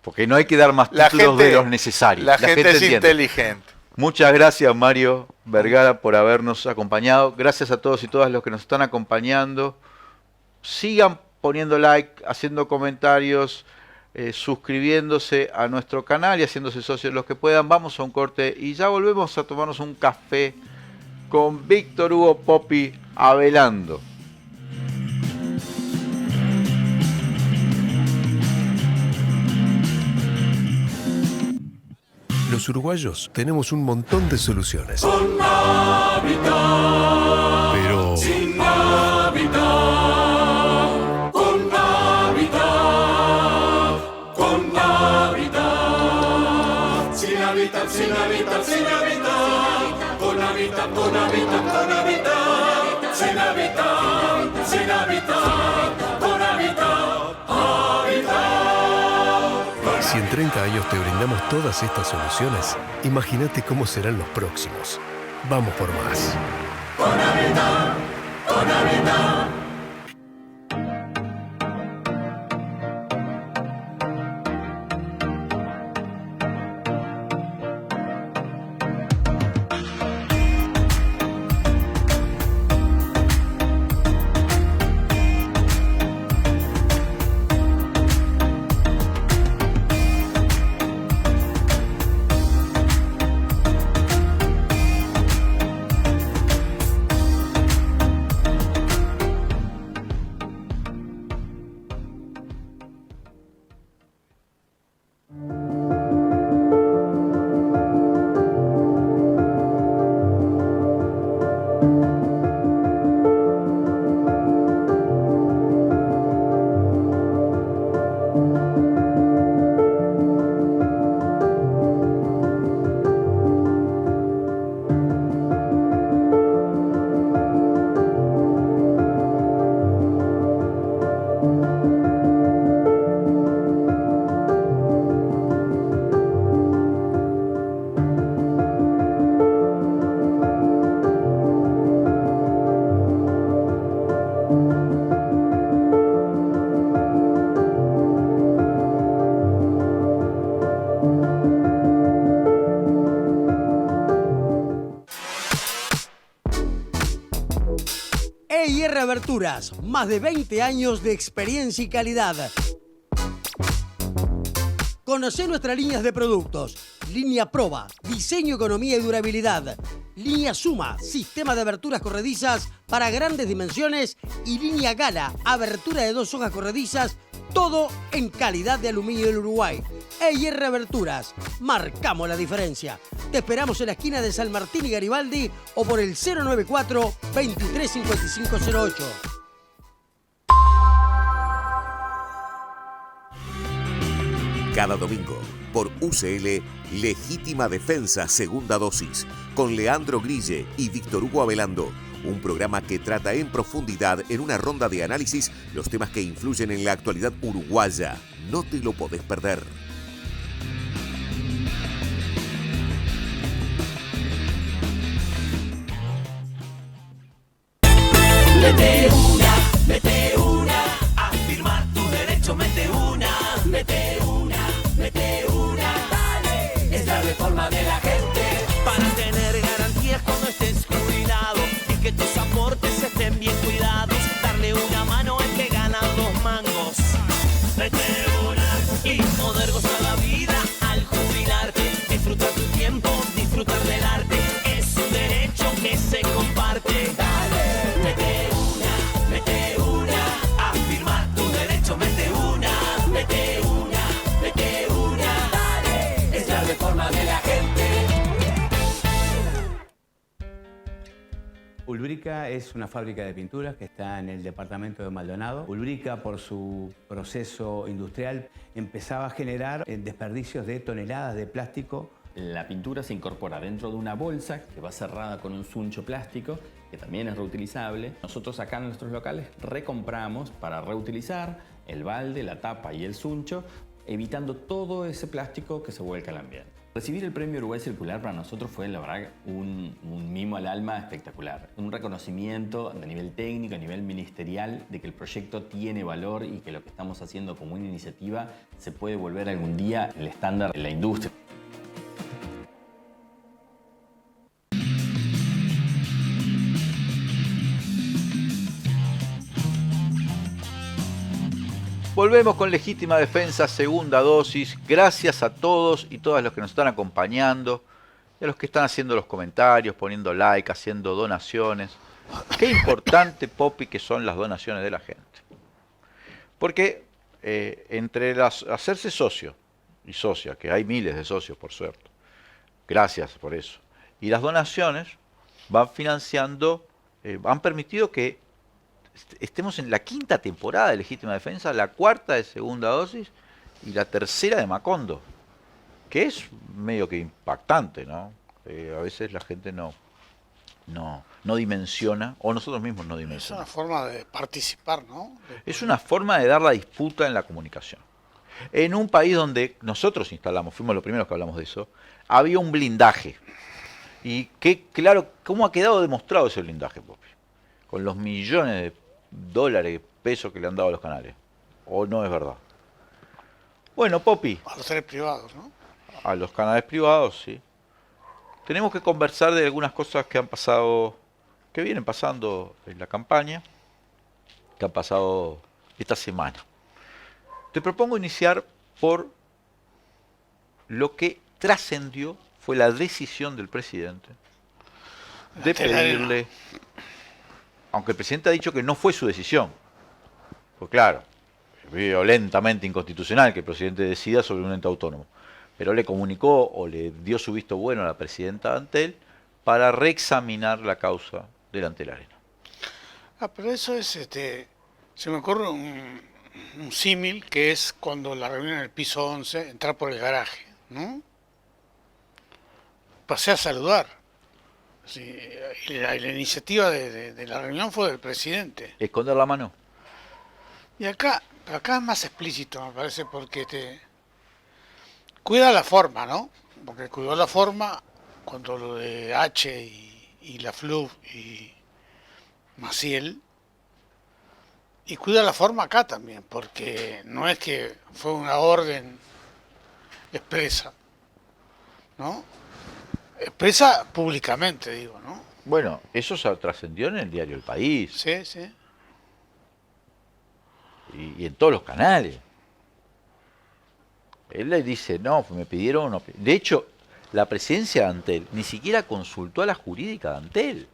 porque no hay que dar más títulos de los necesarios. La gente es entiende. inteligente. Muchas gracias, Mario Vergara, por habernos acompañado. Gracias a todos y todas los que nos están acompañando. Sigan poniendo like, haciendo comentarios, suscribiéndose a nuestro canal y haciéndose socios los que puedan. Vamos a un corte y ya volvemos a tomarnos un café con Víctor Hugo Poppi Avelando. Los uruguayos tenemos un montón de soluciones. Pero Sin Navidad, con Navidad, con Navidad. Sin Navidad, sin Navidad, sin Navidad, con Navidad, con Navidad, con Navidad. Sin Navidad, sin Navidad, con Navidad, Navidad. Si en 30 años te brindamos todas estas soluciones, imagínate cómo serán los próximos. Vamos por más. Con Navidad, con Navidad. EIR Aberturas, más de 20 años de experiencia y calidad. Conocé nuestras líneas de productos. Línea Proba, diseño, economía y durabilidad. Línea Suma, sistema de aberturas corredizas para grandes dimensiones. Y línea Gala, abertura de 2 hojas corredizas. Todo en calidad de aluminio del Uruguay. EIR Aberturas, marcamos la diferencia. Te esperamos en la esquina de San Martín y Garibaldi o por el 094-235508. Cada domingo, por UCL, Legítima Defensa Segunda Dosis, con Leandro Grille y Víctor Hugo Avelando. Un programa que trata en profundidad, en una ronda de análisis, los temas que influyen en la actualidad uruguaya. No te lo podés perder. Mete una, a firmar tu derecho, mete una, dale, es la reforma de la gente, para tener garantías cuando estés jubilado, y que tus aportes estén bien cuidados, darle una mano al que gana 2 mangos, mete una, y poder gozar la vida al jubilarte, disfrutar tu tiempo, disfrutar del arte, es un derecho que se comparte, dale, mete una, a firmar tu derecho, mete una, dale, es la reforma de la gente. Ulbrica es una fábrica de pinturas que está en el departamento de Maldonado. Ulbrica, por su proceso industrial, empezaba a generar desperdicios de toneladas de plástico. La pintura se incorpora dentro de una bolsa que va cerrada con un suncho plástico, que también es reutilizable. Nosotros acá en nuestros locales recompramos para reutilizar el balde, la tapa y el suncho, evitando todo ese plástico que se vuelca al ambiente. Recibir el premio Uruguay Circular para nosotros fue, la verdad, un mimo al alma espectacular. Un reconocimiento a nivel técnico, a nivel ministerial, de que el proyecto tiene valor y que lo que estamos haciendo como una iniciativa se puede volver algún día el estándar de la industria. Volvemos con Legítima Defensa Segunda Dosis. Gracias a todos y todas los que nos están acompañando y a los que están haciendo los comentarios, poniendo like, haciendo donaciones. Qué importante, Poppy, que son las donaciones de la gente. Porque entre hacerse socio y socia, que hay miles de socios por suerte, gracias por eso, y las donaciones van financiando han permitido que estemos en la 5ª temporada de Legítima Defensa, la 4ª de Segunda Dosis y la 3ª de Macondo, que es medio que impactante, ¿no? A veces la gente no dimensiona, o nosotros mismos no Es dimensionamos. una forma de participar, ¿no? Es una forma de dar la disputa en la comunicación. En un país donde nosotros instalamos, fuimos los primeros que hablamos de eso, había un blindaje. Y que, claro, ¿cómo ha quedado demostrado ese blindaje, Popi? Con los millones de dólares, pesos que le han dado a los canales. ¿O no es verdad? Bueno, Popi. A los canales privados, ¿no? A los canales privados, sí. Tenemos que conversar de algunas cosas que han pasado, que vienen pasando en la campaña, que han pasado esta semana. Te propongo iniciar por lo que trascendió, fue la decisión del presidente de pedirle, aunque el presidente ha dicho que no fue su decisión, pues claro, es violentamente inconstitucional que el presidente decida sobre un ente autónomo, pero le comunicó o le dio su visto bueno a la presidenta Antel para reexaminar la causa del Antel Arena. Pero eso es, se me ocurre un símil que es cuando la reunión en el piso 11, entrar por el garaje, ¿no? Pasé a saludar. Sí, la iniciativa de la reunión fue del presidente. Esconder la mano. Y acá es más explícito, me parece, porque cuida la forma, ¿no? Porque cuidó la forma cuando lo de H y la FLUB y Maciel, y cuida la forma acá también, porque no es que fue una orden expresa, ¿no? Expresa públicamente, digo, ¿no? Bueno, eso se trascendió en el diario El País. Sí, sí. Y en todos los canales. Él le dice, no, me pidieron... No. De hecho, la presidencia de Antel ni siquiera consultó a la jurídica de Antel.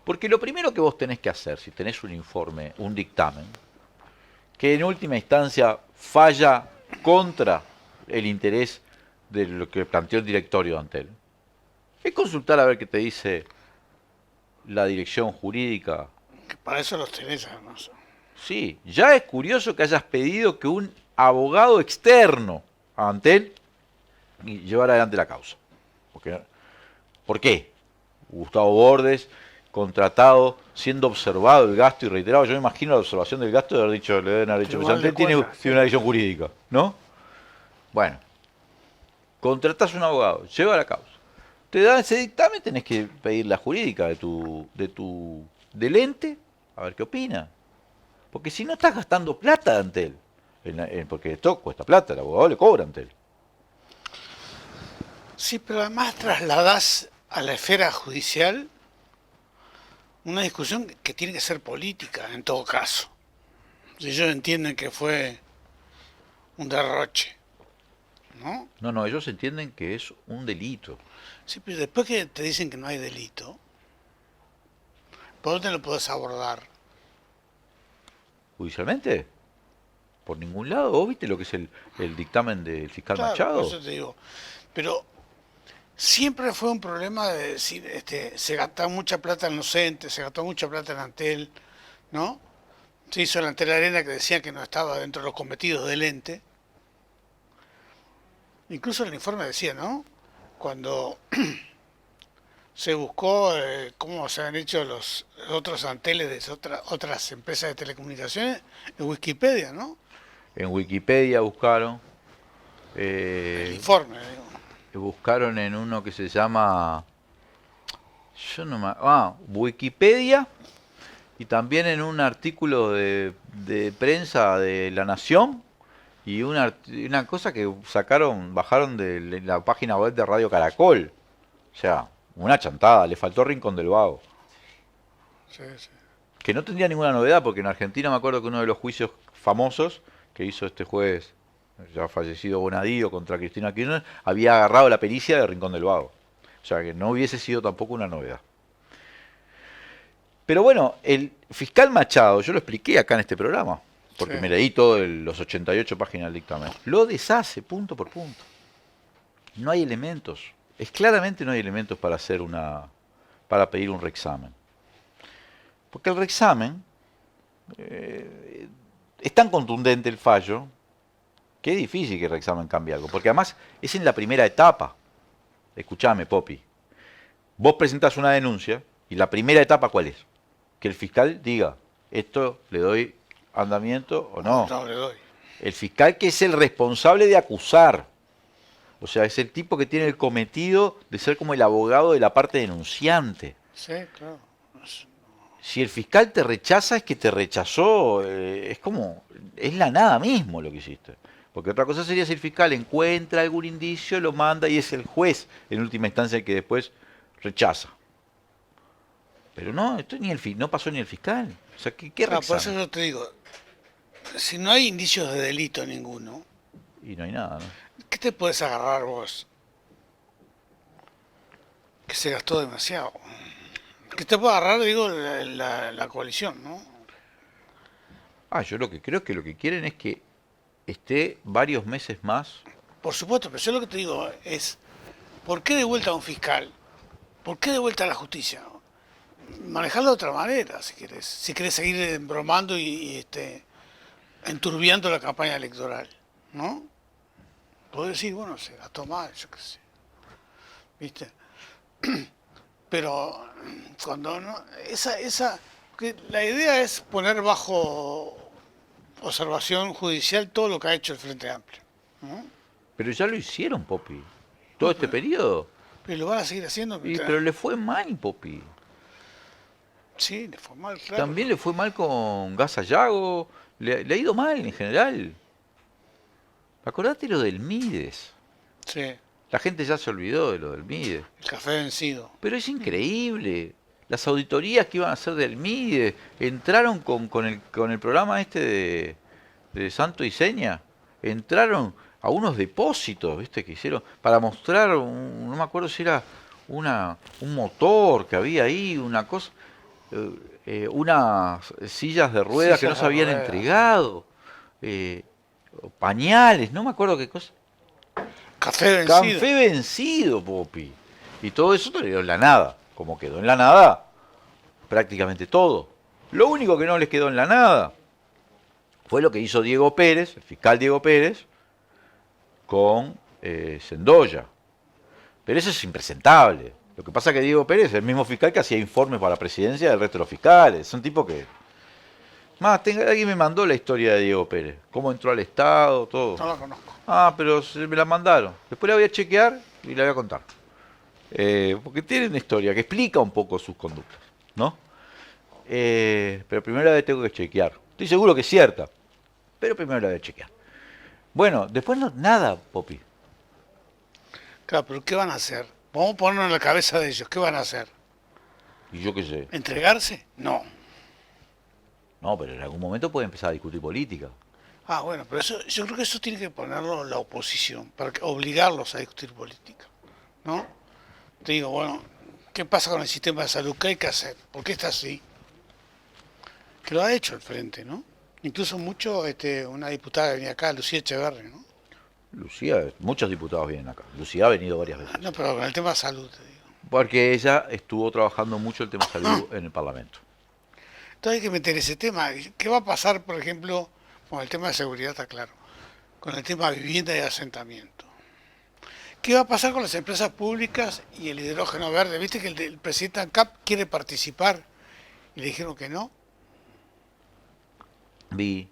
Porque lo primero que vos tenés que hacer, si tenés un informe, un dictamen, que en última instancia falla contra el interés de lo que planteó el directorio de Antel, es consultar a ver qué te dice la dirección jurídica. Que para eso los tenés, además. Sí, ya es curioso que hayas pedido que un abogado externo a Antel llevara adelante la causa. ¿Por qué? Gustavo Bordes, contratado, siendo observado el gasto y reiterado. Yo me imagino la observación del gasto de haber dicho, le deben haber dicho, pues Antel tiene una dirección jurídica, ¿no? Bueno, contratás un abogado, lleva la causa. Te dan ese dictamen, tenés que pedir la jurídica del ente, a ver qué opina. Porque si no estás gastando plata de Antel, porque esto cuesta plata, el abogado le cobra a Antel. Sí, pero además trasladás a la esfera judicial una discusión que tiene que ser política, en todo caso. Si ellos entienden que fue un derroche, ¿no? No, ellos entienden que es un delito. Sí, pero después que te dicen que no hay delito, ¿por dónde lo podés abordar? ¿Judicialmente? Por ningún lado. ¿Vos viste lo que es el dictamen del fiscal Claro, Machado? por eso te digo. Pero siempre fue un problema de decir, se gastó mucha plata en los entes, se gastó mucha plata en Antel, ¿no? Se hizo el Antel Arena que decían que no estaba dentro de los cometidos del ente. Incluso el informe decía, ¿no? Cuando se buscó cómo se han hecho los otros Anteles de otras empresas de telecomunicaciones, en Wikipedia, ¿no? En Wikipedia buscaron. El informe, digo. Buscaron en uno que se llama... Wikipedia, y también en un artículo de prensa de La Nación, y una cosa que bajaron de la página web de Radio Caracol. O sea, una chantada, le faltó Rincón del Vago. Sí, sí. Que no tendría ninguna novedad, porque en Argentina me acuerdo que uno de los juicios famosos que hizo este juez, ya fallecido Bonadío, contra Cristina Kirchner, había agarrado la pericia de Rincón del Vago. O sea, que no hubiese sido tampoco una novedad. Pero bueno, el fiscal Machado, yo lo expliqué acá en este programa, porque me leí todos los 88 páginas del dictamen, lo deshace punto por punto. No hay elementos. Claramente no hay elementos para pedir un reexamen. Porque el reexamen es tan contundente el fallo que es difícil que el reexamen cambie algo. Porque además es en la primera etapa. Escuchame, Popi. Vos presentás una denuncia y la primera etapa, ¿cuál es? Que el fiscal diga, esto le doy andamiento o no. No le doy. El fiscal que es el responsable de acusar. O sea, es el tipo que tiene el cometido de ser como el abogado de la parte denunciante. Sí, claro. Si el fiscal te rechaza, es que te rechazó. Es como, es la nada mismo lo que hiciste. Porque otra cosa sería si el fiscal encuentra algún indicio, lo manda y es el juez, en última instancia, el que después rechaza. Pero no, esto no pasó ni el fiscal. O sea, ¿qué Por reexamen? eso yo te digo, si no hay indicios de delito ninguno, Y no hay nada, ¿no? ¿qué te puedes agarrar vos? Que se gastó demasiado. ¿Qué te puede agarrar, digo, la coalición, no? Yo lo que creo es que lo que quieren es que esté varios meses más. Por supuesto, pero yo lo que te digo es, ¿por qué de vuelta a un fiscal? ¿Por qué de vuelta a la justicia? Manejarlo de otra manera, si querés. Si querés seguir embromando y enturbiando la campaña electoral, ¿no? Podés decir, bueno, se gastó mal, yo qué sé. ¿Viste? Pero cuando no, que la idea es poner bajo observación judicial todo lo que ha hecho el Frente Amplio, ¿no? Pero ya lo hicieron, Popi. Todo este periodo. Pero lo van a seguir haciendo. Pero le fue mal, Popi. Sí, le fue mal, claro. También le fue mal con Gas Sayago. Le ha ido mal en general. Acordate lo del Mides. Sí, La gente ya se olvidó de lo del Mides. el café vencido. Pero es increíble. Las auditorías que iban a hacer del Mides entraron con el programa este de Santo y Seña. Entraron a unos depósitos, ¿viste? Que hicieron para mostrar, no me acuerdo si era un motor que había ahí, una cosa, unas sillas de ruedas que no se habían entregado, pañales, no me acuerdo qué cosa. Café vencido. Café vencido, Popi. Y todo eso te quedó en la nada. Como quedó en la nada, prácticamente todo. Lo único que no les quedó en la nada fue lo que hizo Diego Pérez, el fiscal Diego Pérez, con Sendoya. Pero eso es impresentable. Lo que pasa es que Diego Pérez es el mismo fiscal que hacía informes para la presidencia del resto de los fiscales. Es un tipo que... alguien me mandó la historia de Diego Pérez. Cómo entró al Estado, todo. No la conozco. Pero me la mandaron. Después la voy a chequear y la voy a contar. Porque tiene una historia que explica un poco sus conductas, ¿no? Pero primero la tengo que chequear. Estoy seguro que es cierta, pero primero la voy a chequear. Bueno, después nada, Popi. Claro, pero ¿qué van a hacer? Vamos a ponernos en la cabeza de ellos. ¿Qué van a hacer? Y yo qué sé. ¿Entregarse? No. No, pero en algún momento puede empezar a discutir política. Bueno, pero eso, yo creo que eso tiene que ponerlo la oposición, para obligarlos a discutir política, ¿no? Te digo, bueno, ¿qué pasa con el sistema de salud? ¿Qué hay que hacer? ¿Por qué está así? Que lo ha hecho el Frente, ¿no? Incluso una diputada que venía acá, Lucía Echeverri, ¿no? Lucía, muchos diputados vienen acá. Lucía ha venido varias veces. No, pero con el tema de salud, te digo. Porque ella estuvo trabajando mucho el tema de salud en el Parlamento. Entonces hay que meter ese tema. ¿Qué va a pasar, por ejemplo, con el tema de seguridad, está claro, con el tema de vivienda y asentamiento? ¿Qué va a pasar con las empresas públicas y el hidrógeno verde? ¿Viste que el presidente ANCAP quiere participar y le dijeron que no? Vi.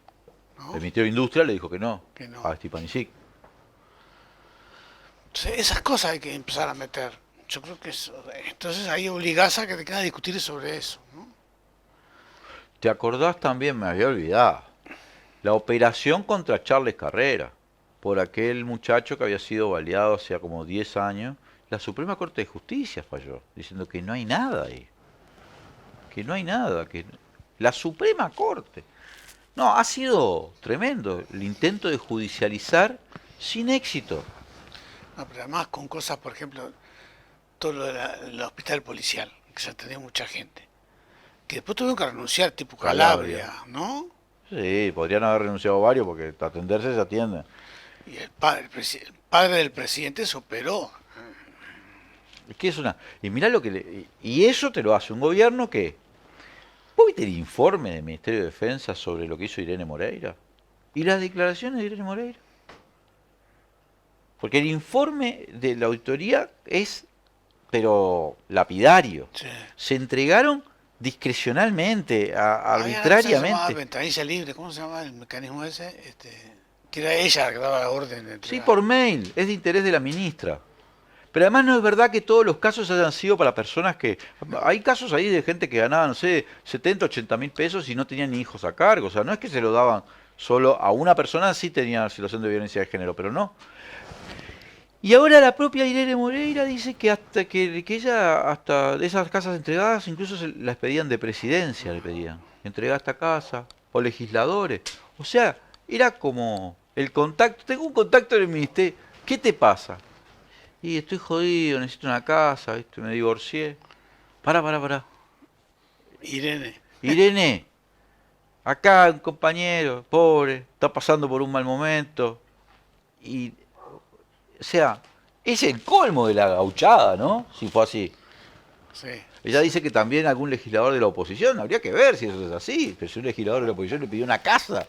¿No? El Ministerio de Industria le dijo que no. Que no. A Stepanisic. Entonces, esas cosas hay que empezar a meter. Yo creo que eso. Entonces ahí obligás a que te quedan a discutir sobre eso, ¿no? ¿Te acordás también? Me había olvidado. La operación contra Charles Carrera, por aquel muchacho que había sido baleado hacía como 10 años. La Suprema Corte de Justicia falló, diciendo que no hay nada ahí. Que no hay nada. Que la Suprema Corte. No, ha sido tremendo el intento de judicializar sin éxito. No, pero además con cosas, por ejemplo, todo lo del hospital policial, que se atendía mucha gente. Que después tuvieron que renunciar, tipo Calabria, ¿no? Sí, podrían haber renunciado varios porque atenderse se atiende. Y el padre del presidente se operó. Es que es una... Y mirá lo que... Y eso te lo hace un gobierno que... ¿Vos viste el informe del Ministerio de Defensa sobre lo que hizo Irene Moreira? ¿Y las declaraciones de Irene Moreira? Porque el informe de la auditoría es, pero lapidario. Sí. Se entregaron discrecionalmente, Se llamaba arbitrariamente. ventanilla libre, ¿cómo se llama el mecanismo ese? Que era ella que daba la orden. De Sí, por mail, es de interés de la ministra. Pero además no es verdad que todos los casos hayan sido para personas que... Hay casos ahí de gente que ganaba, no sé, 70, 80 mil pesos y no tenían ni hijos a cargo. O sea, no es que se lo daban solo a una persona, sí tenía situación de violencia de género, pero no. Y ahora la propia Irene Moreira dice que hasta que ella, hasta de esas casas entregadas, incluso las pedían de presidencia, le pedían. Entrega esta casa, o legisladores. O sea, era como el contacto. Tengo un contacto en el ministerio. ¿Qué te pasa? Y estoy jodido, necesito una casa, ¿viste? Me divorcié. Pará. Irene, acá un compañero, pobre, está pasando por un mal momento. Y, o sea, es el colmo de la gauchada, ¿no? Si fue así. Sí. Ella dice que también algún legislador de la oposición, habría que ver si eso es así, pero si un legislador de la oposición le pidió una casa.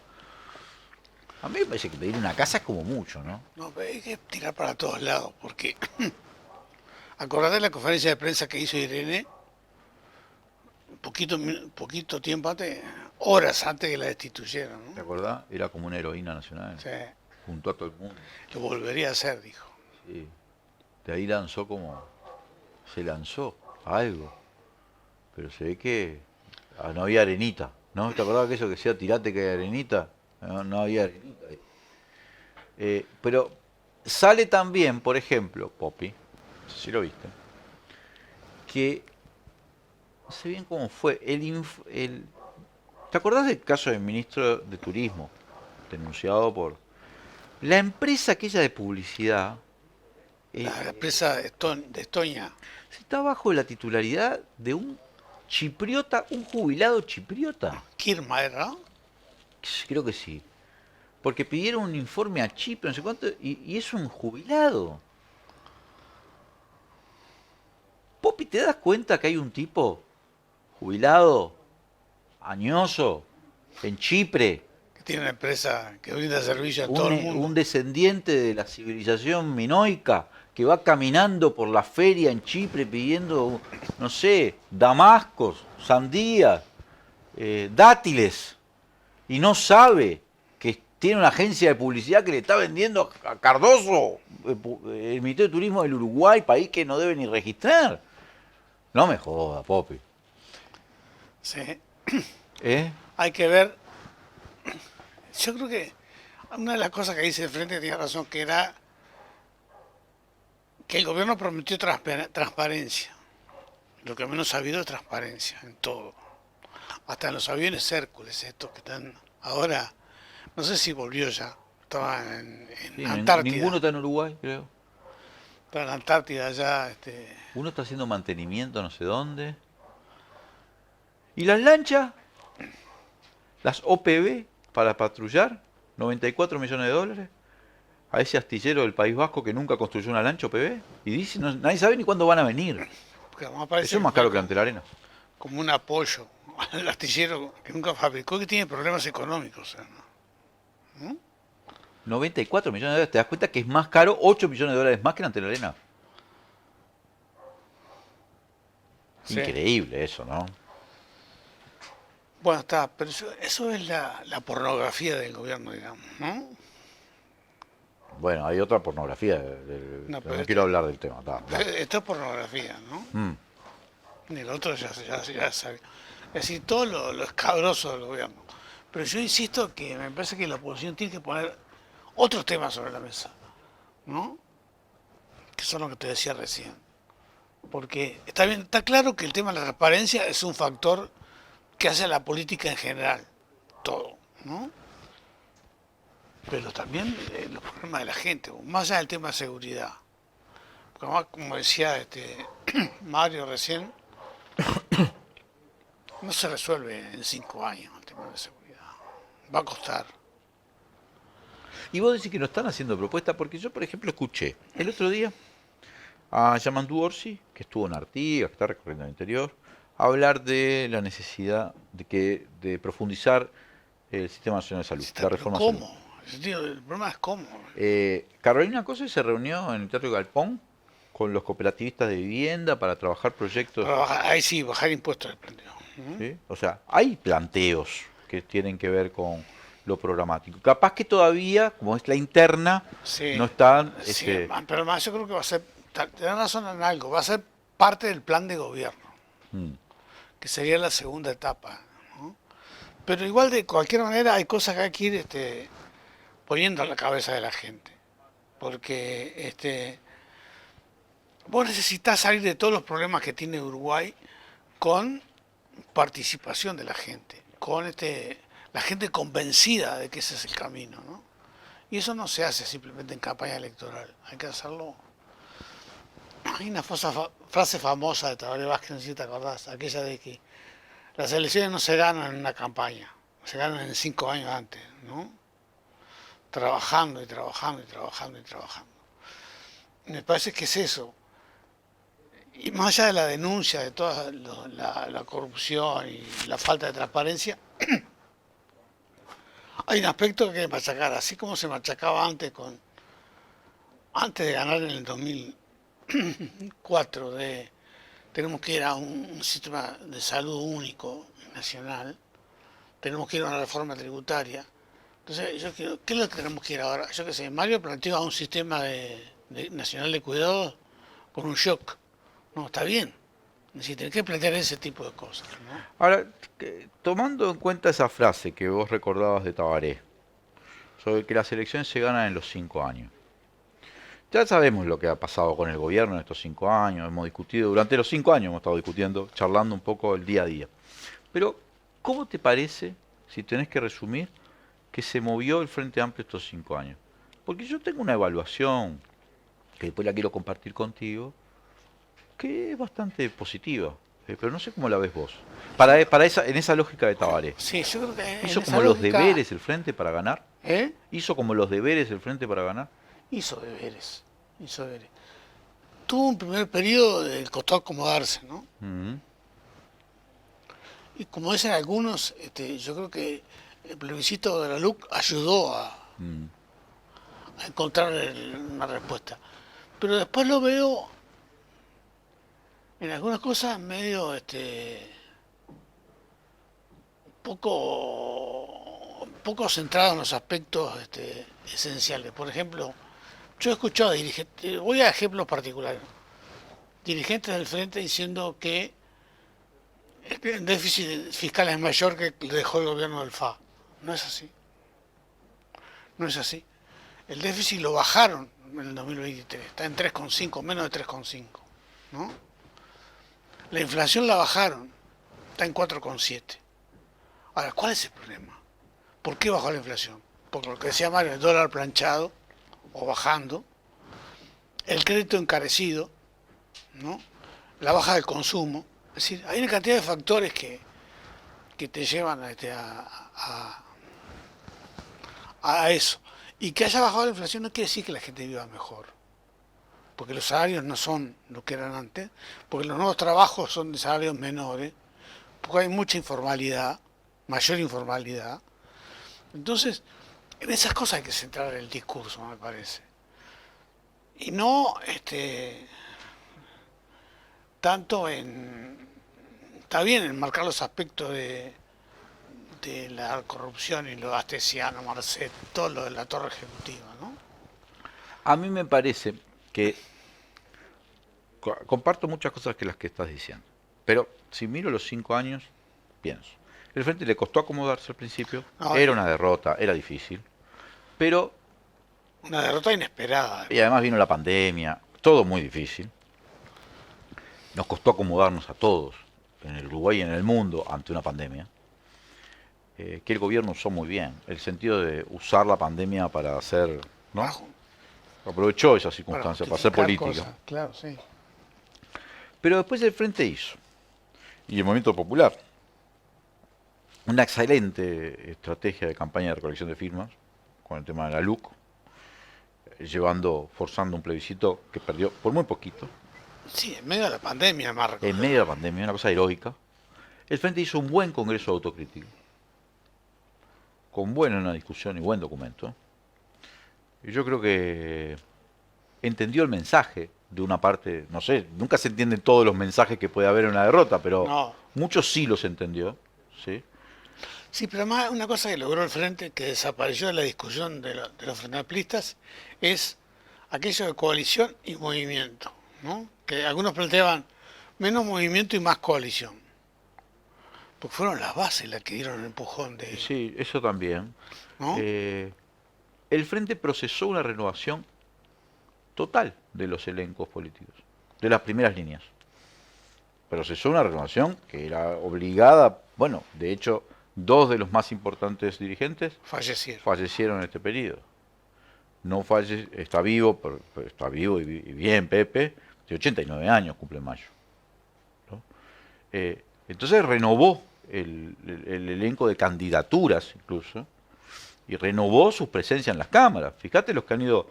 A mí me parece que pedir una casa es como mucho, ¿no? No, pero hay que tirar para todos lados, porque acordate de la conferencia de prensa que hizo Irene, poquito tiempo antes, horas antes que la destituyeran, ¿no? ¿Te acordás? Era como una heroína nacional. Sí. Junto a todo el mundo. Lo volvería a hacer, dijo. Sí. De ahí se lanzó a algo. Pero se ve que no había arenita, ¿no? ¿Te acordás que eso que decía tirate que hay arenita? No había arenita. Pero sale también, por ejemplo, Popi, no sé si lo viste, que no sé bien cómo fue. ¿Te acordás del caso del ministro de Turismo, denunciado por la empresa aquella de publicidad? La empresa de Estonia. Está bajo la titularidad de un chipriota, un jubilado chipriota. Kirma era, ¿no? Creo que sí. Porque pidieron un informe a Chipre, no sé cuánto, y es un jubilado. Popi, ¿te das cuenta que hay un tipo jubilado, añoso, en Chipre? Que tiene una empresa que brinda servicio a todo el mundo. Un descendiente de la civilización minoica que va caminando por la feria en Chipre pidiendo, no sé, damascos, sandías, dátiles, y no sabe que tiene una agencia de publicidad que le está vendiendo a Cardoso, el Ministerio de Turismo del Uruguay, país que no debe ni registrar. No me joda, Popi. Sí. Hay que ver. Yo creo que una de las cosas que dice de frente tiene razón, que era que el gobierno prometió transparencia. Lo que menos ha habido es transparencia en todo. Hasta en los aviones Hércules, estos que están ahora, no sé si volvió ya, estaba en Antártida. Ninguno está en Uruguay, creo. Está en la Antártida ya. Uno está haciendo mantenimiento no sé dónde. ¿Y las lanchas? Las OPV para patrullar, 94 millones de dólares. A ese astillero del País Vasco que nunca construyó una lancha OPV. Y dice, nadie sabe ni cuándo van a venir. Eso es más caro que ante la arena. Como un apoyo al astillero que nunca fabricó, que tiene problemas económicos. ¿No? 94 millones de dólares. ¿Te das cuenta que es más caro, 8 millones de dólares más que en ante la arena? Sí. Increíble eso, ¿no? Bueno, está, pero eso es la pornografía del gobierno, digamos, ¿no? Bueno, hay otra pornografía. No quiero hablar del tema. Esto es pornografía, ¿no? Y el otro ya sabe. Es decir, todo lo escabroso del gobierno. Pero yo insisto que me parece que la oposición tiene que poner otros temas sobre la mesa, ¿no? Que son los que te decía recién. Porque está claro que el tema de la transparencia es un factor que hace la política en general, todo, ¿no? Pero también los problemas de la gente, más allá del tema de seguridad. Porque como decía Mario recién, no se resuelve en 5 años el tema de seguridad. Va a costar. Y vos decís que no están haciendo propuestas, porque yo, por ejemplo, escuché el otro día a Yamandu Orsi, que estuvo en Artigas, que está recorriendo el interior, hablar de la necesidad de profundizar el Sistema Nacional de Salud, la reforma de salud. ¿Cómo? El problema es cómo. Carolina Cose se reunió en el Teatro Galpón con los cooperativistas de vivienda para trabajar proyectos. Ahí sí, bajar impuestos del planteo. ¿Sí? O sea, hay planteos que tienen que ver con lo programático. Capaz que todavía, como es la interna, Sí. no están... Sí, pero más yo creo que va a ser, tenés razón en algo, va a ser parte del plan de gobierno, que sería la segunda etapa, ¿no? Pero igual de cualquier manera hay cosas que hay que ir poniendo en la cabeza de la gente, porque vos necesitas salir de todos los problemas que tiene Uruguay con participación de la gente, con la gente convencida de que ese es el camino, ¿no? Y eso no se hace simplemente en campaña electoral, hay que hacerlo. Hay una frase famosa de Tabaré Vázquez, no sé si te acordás, aquella de que las elecciones no se ganan en una campaña, se ganan en 5 años antes, ¿no? Trabajando y trabajando y trabajando y trabajando. Me parece que es eso. Y más allá de la denuncia de toda la corrupción y la falta de transparencia, hay un aspecto que hay que machacar, así como se machacaba antes de ganar en el 2004, tenemos que ir a un sistema de salud único, nacional, tenemos que ir a una reforma tributaria. Entonces, ¿qué es lo que tenemos que ir ahora? Yo qué sé, Mario planteó un sistema nacional de cuidados con un shock. No, está bien. Tenés que plantear ese tipo de cosas, ¿no? Ahora, tomando en cuenta esa frase que vos recordabas de Tabaré, sobre que las elecciones se ganan en los 5 años. Ya sabemos lo que ha pasado con el gobierno en estos 5 años, hemos discutido, durante los 5 años hemos estado discutiendo, charlando un poco el día a día. Pero, ¿cómo te parece, si tenés que resumir, que se movió el Frente Amplio estos 5 años? Porque yo tengo una evaluación, que después la quiero compartir contigo, que es bastante positiva, pero no sé cómo la ves vos. En esa lógica de Tabaré. Sí, yo creo que ¿Hizo como los deberes el Frente para ganar? ¿Eh? ¿Hizo como los deberes el Frente para ganar? Hizo deberes. Tuvo un primer periodo del costó acomodarse, ¿no? Y como dicen algunos, yo creo que el plebiscito de la LUC ayudó a encontrar una respuesta. Pero después lo veo en algunas cosas medio poco centrado en los aspectos esenciales. Por ejemplo, yo he escuchado dirigentes, voy a ejemplos particulares, dirigentes del Frente diciendo que el déficit fiscal es mayor que el dejó el gobierno del FA. No es así. No es así. El déficit lo bajaron en el 2023, está en 3,5, menos de 3,5, ¿no? La inflación la bajaron, está en 4,7. Ahora, ¿cuál es el problema? ¿Por qué bajó la inflación? Porque lo que decía Mario, el dólar planchado o bajando, el crédito encarecido, ¿no? La baja del consumo. Es decir, hay una cantidad de factores que te llevan a eso. Y que haya bajado la inflación no quiere decir que la gente viva mejor. Porque los salarios no son lo que eran antes, porque los nuevos trabajos son de salarios menores, porque hay mucha informalidad, mayor informalidad. Entonces, en esas cosas hay que centrar el discurso, me parece. Y no tanto está bien enmarcar los aspectos de la corrupción y lo de Astesiano, Marcet, todo lo de la torre ejecutiva, ¿no? A mí me parece que comparto muchas cosas que las que estás diciendo, pero si miro los 5 años, pienso, el Frente le costó acomodarse al principio, era una derrota, era difícil, pero... Una derrota inesperada. Y además vino la pandemia, todo muy difícil, nos costó acomodarnos a todos, en el Uruguay y en el mundo, ante una pandemia, que el gobierno usó muy bien, el sentido de usar la pandemia para hacer, ¿no? Aprovechó esa circunstancia para hacer política. Cosas. Claro, sí. Pero después el Frente hizo, y el Movimiento Popular, una excelente estrategia de campaña de recolección de firmas, con el tema de la LUC, forzando un plebiscito que perdió por muy poquito. Sí, en medio de la pandemia, Marco. En medio de la pandemia, una cosa heroica, El Frente hizo un buen congreso autocrítico, con buena discusión y buen documento. Y yo creo que entendió el mensaje de una parte, no sé, nunca se entienden todos los mensajes que puede haber en una derrota, pero No. muchos sí los entendió, ¿sí? Sí, pero además una cosa que logró el Frente, que desapareció de la discusión de los Frente Amplistas, es aquello de coalición y movimiento, ¿no? Que algunos planteaban menos movimiento y más coalición. Porque fueron las bases las que dieron el empujón de... Sí, eso también. ¿No? El Frente procesó una renovación total de los elencos políticos, de las primeras líneas. Procesó una renovación que era obligada, bueno, de hecho, 2 de los más importantes dirigentes fallecieron en este periodo. No está vivo, pero está vivo y bien Pepe, de 89 años, cumple en mayo, ¿no? Entonces renovó el elenco de candidaturas incluso, y renovó su presencia en las cámaras. Fíjate los que han ido,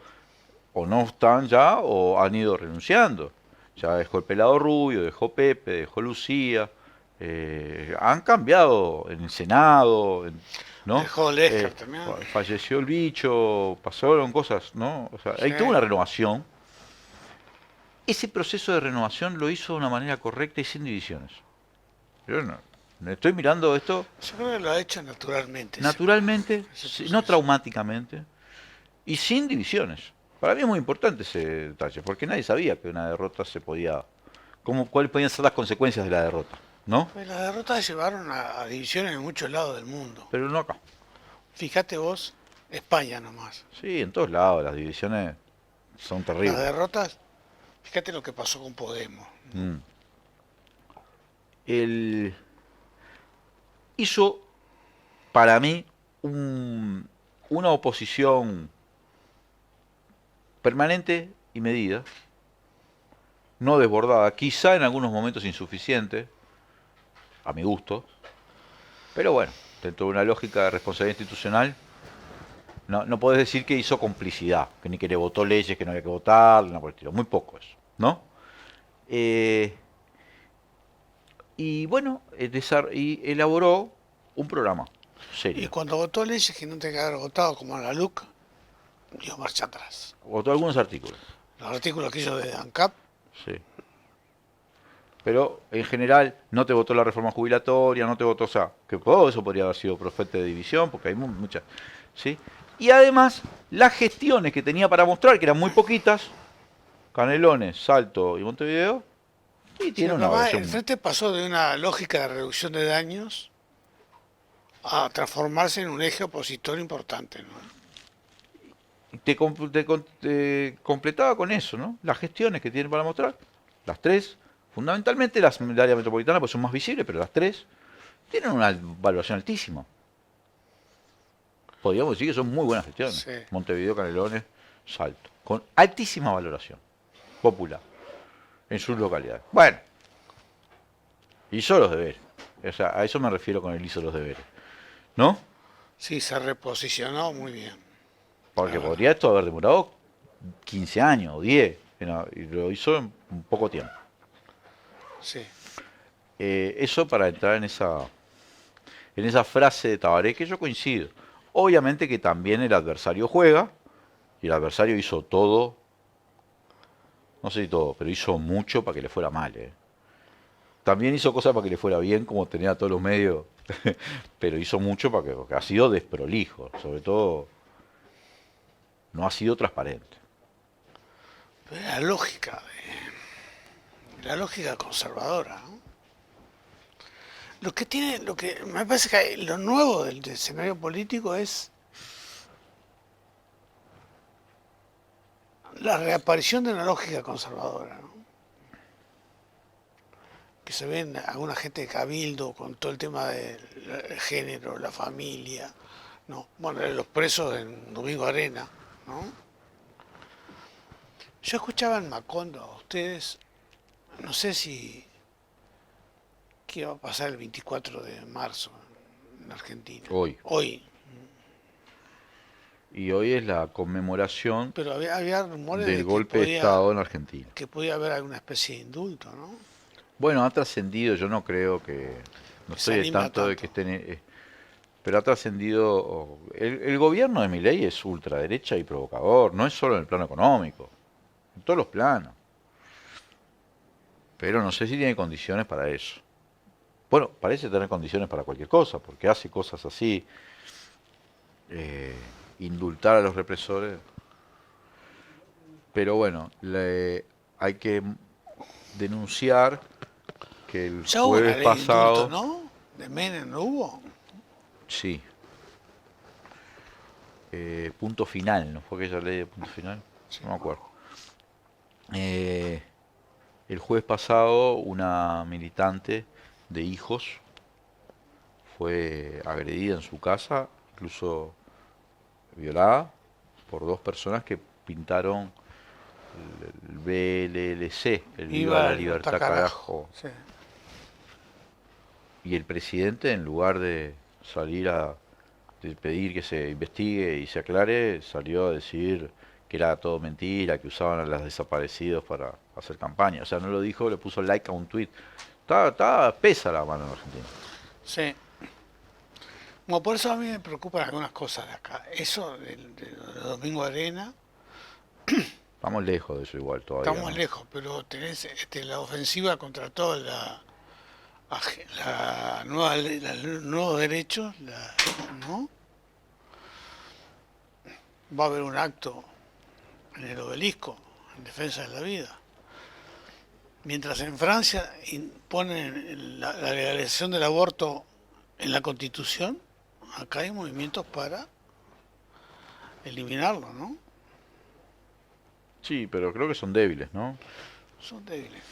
o no están ya, o han ido renunciando. Ya dejó el Pelado Rubio, dejó Pepe, dejó Lucía, han cambiado en el Senado, ¿no? Dejó Lescar también. Falleció el Bicho, pasaron cosas, ¿no? O sea, hay toda una renovación. Ese proceso de renovación lo hizo de una manera correcta y sin divisiones. Yo no estoy mirando esto... Yo creo que lo ha hecho naturalmente. Naturalmente, no traumáticamente, y sin divisiones. Para mí es muy importante ese detalle, porque nadie sabía que una derrota se podía... ¿Cuáles podían ser las consecuencias de la derrota? ¿No? Pues las derrotas llevaron a divisiones en muchos lados del mundo. Pero no acá. Fíjate vos, España nomás. Sí, en todos lados las divisiones son terribles. Las derrotas, fíjate lo que pasó con Podemos. Hizo, para mí, una oposición permanente y medida, no desbordada, quizá en algunos momentos insuficiente, a mi gusto, pero bueno, dentro de una lógica de responsabilidad institucional, no podés decir que hizo complicidad, que ni que le votó leyes que no había que votar, no por el estilo, muy poco eso, ¿no? Y bueno, y elaboró un programa serio. Y cuando votó leyes que no tenía que haber votado, como la LUC, dio marcha atrás. Votó algunos artículos. Los artículos que hizo de ANCAP. Sí. Pero en general no te votó la reforma jubilatoria, no te votó, o sea, que todo eso podría haber sido profeta de división, porque hay muchas, ¿sí? Y además, las gestiones que tenía para mostrar, que eran muy poquitas, Canelones, Salto y Montevideo, y tiene una versión... El Frente pasó de una lógica de reducción de daños a transformarse en un eje opositor importante, ¿no? Te completaba con eso, ¿no? Las gestiones que tiene para mostrar, las 3, fundamentalmente las del área metropolitana, pues son más visibles, pero las 3 tienen una valoración altísima. Podríamos decir que son muy buenas gestiones. Sí. Montevideo, Canelones, Salto, con altísima valoración popular en sus localidades. Bueno, hizo los deberes. O sea, a eso me refiero con el hizo los deberes, ¿no? Sí, se reposicionó muy bien. Porque podría esto haber demorado 15 años o 10, y lo hizo en poco tiempo. Sí. Eso para entrar en esa frase de Tabaré, que yo coincido. Obviamente que también el adversario juega, y el adversario hizo todo, no sé si todo, pero hizo mucho para que le fuera mal. También hizo cosas para que le fuera bien, como tenía todos los medios, pero hizo mucho porque ha sido desprolijo, sobre todo no ha sido transparente. Pero la lógica conservadora, ¿no? Lo que me parece que lo nuevo del escenario político es la reaparición de una lógica conservadora, ¿no? Que se ve en alguna gente de Cabildo con todo el tema del género, la familia, ¿no? Bueno, los presos en Domingo Arena, ¿no? Yo escuchaba en Macondo a ustedes, no sé si qué iba a pasar el 24 de marzo en Argentina. Hoy. Y hoy es la conmemoración Pero había rumores del golpe de Estado en Argentina. Que podía haber alguna especie de indulto, ¿no? Bueno, ha trascendido, yo no creo que... No Se estoy al anima tanto de que estén... pero ha trascendido... El gobierno de Milei es ultraderecha y provocador, no es solo en el plano económico, en todos los planos. Pero no sé si tiene condiciones para eso. Bueno, parece tener condiciones para cualquier cosa, porque hace cosas así, indultar a los represores. Pero bueno, hay que denunciar que el Ya hubo una jueves ley de pasado... indulto, ¿no? ¿De Menem no hubo? Sí. Punto final, ¿no fue aquella ley de punto final? No me acuerdo. El jueves pasado una militante de Hijos fue agredida en su casa, incluso violada, por 2 personas que pintaron el BLLC, el Viva la Libertad Carajo. Sí. Y el presidente, en lugar de salir a pedir que se investigue y se aclare, salió a decir que era todo mentira, que usaban a los desaparecidos para hacer campaña. O sea, no lo dijo, le puso like a un tuit. Está pesa la mano en Argentina. Sí. Bueno, por eso a mí me preocupan algunas cosas de acá. Eso de Domingo Arena. Estamos lejos de eso igual todavía. Estamos ¿no? lejos, pero tenés la ofensiva contra toda la nueva ley, los nuevos derechos, ¿no? Va a haber un acto en el Obelisco en defensa de la vida. Mientras en Francia imponen la legalización del aborto en la Constitución, acá hay movimientos para eliminarlo, ¿no? Sí, pero creo que son débiles, ¿no? Son débiles,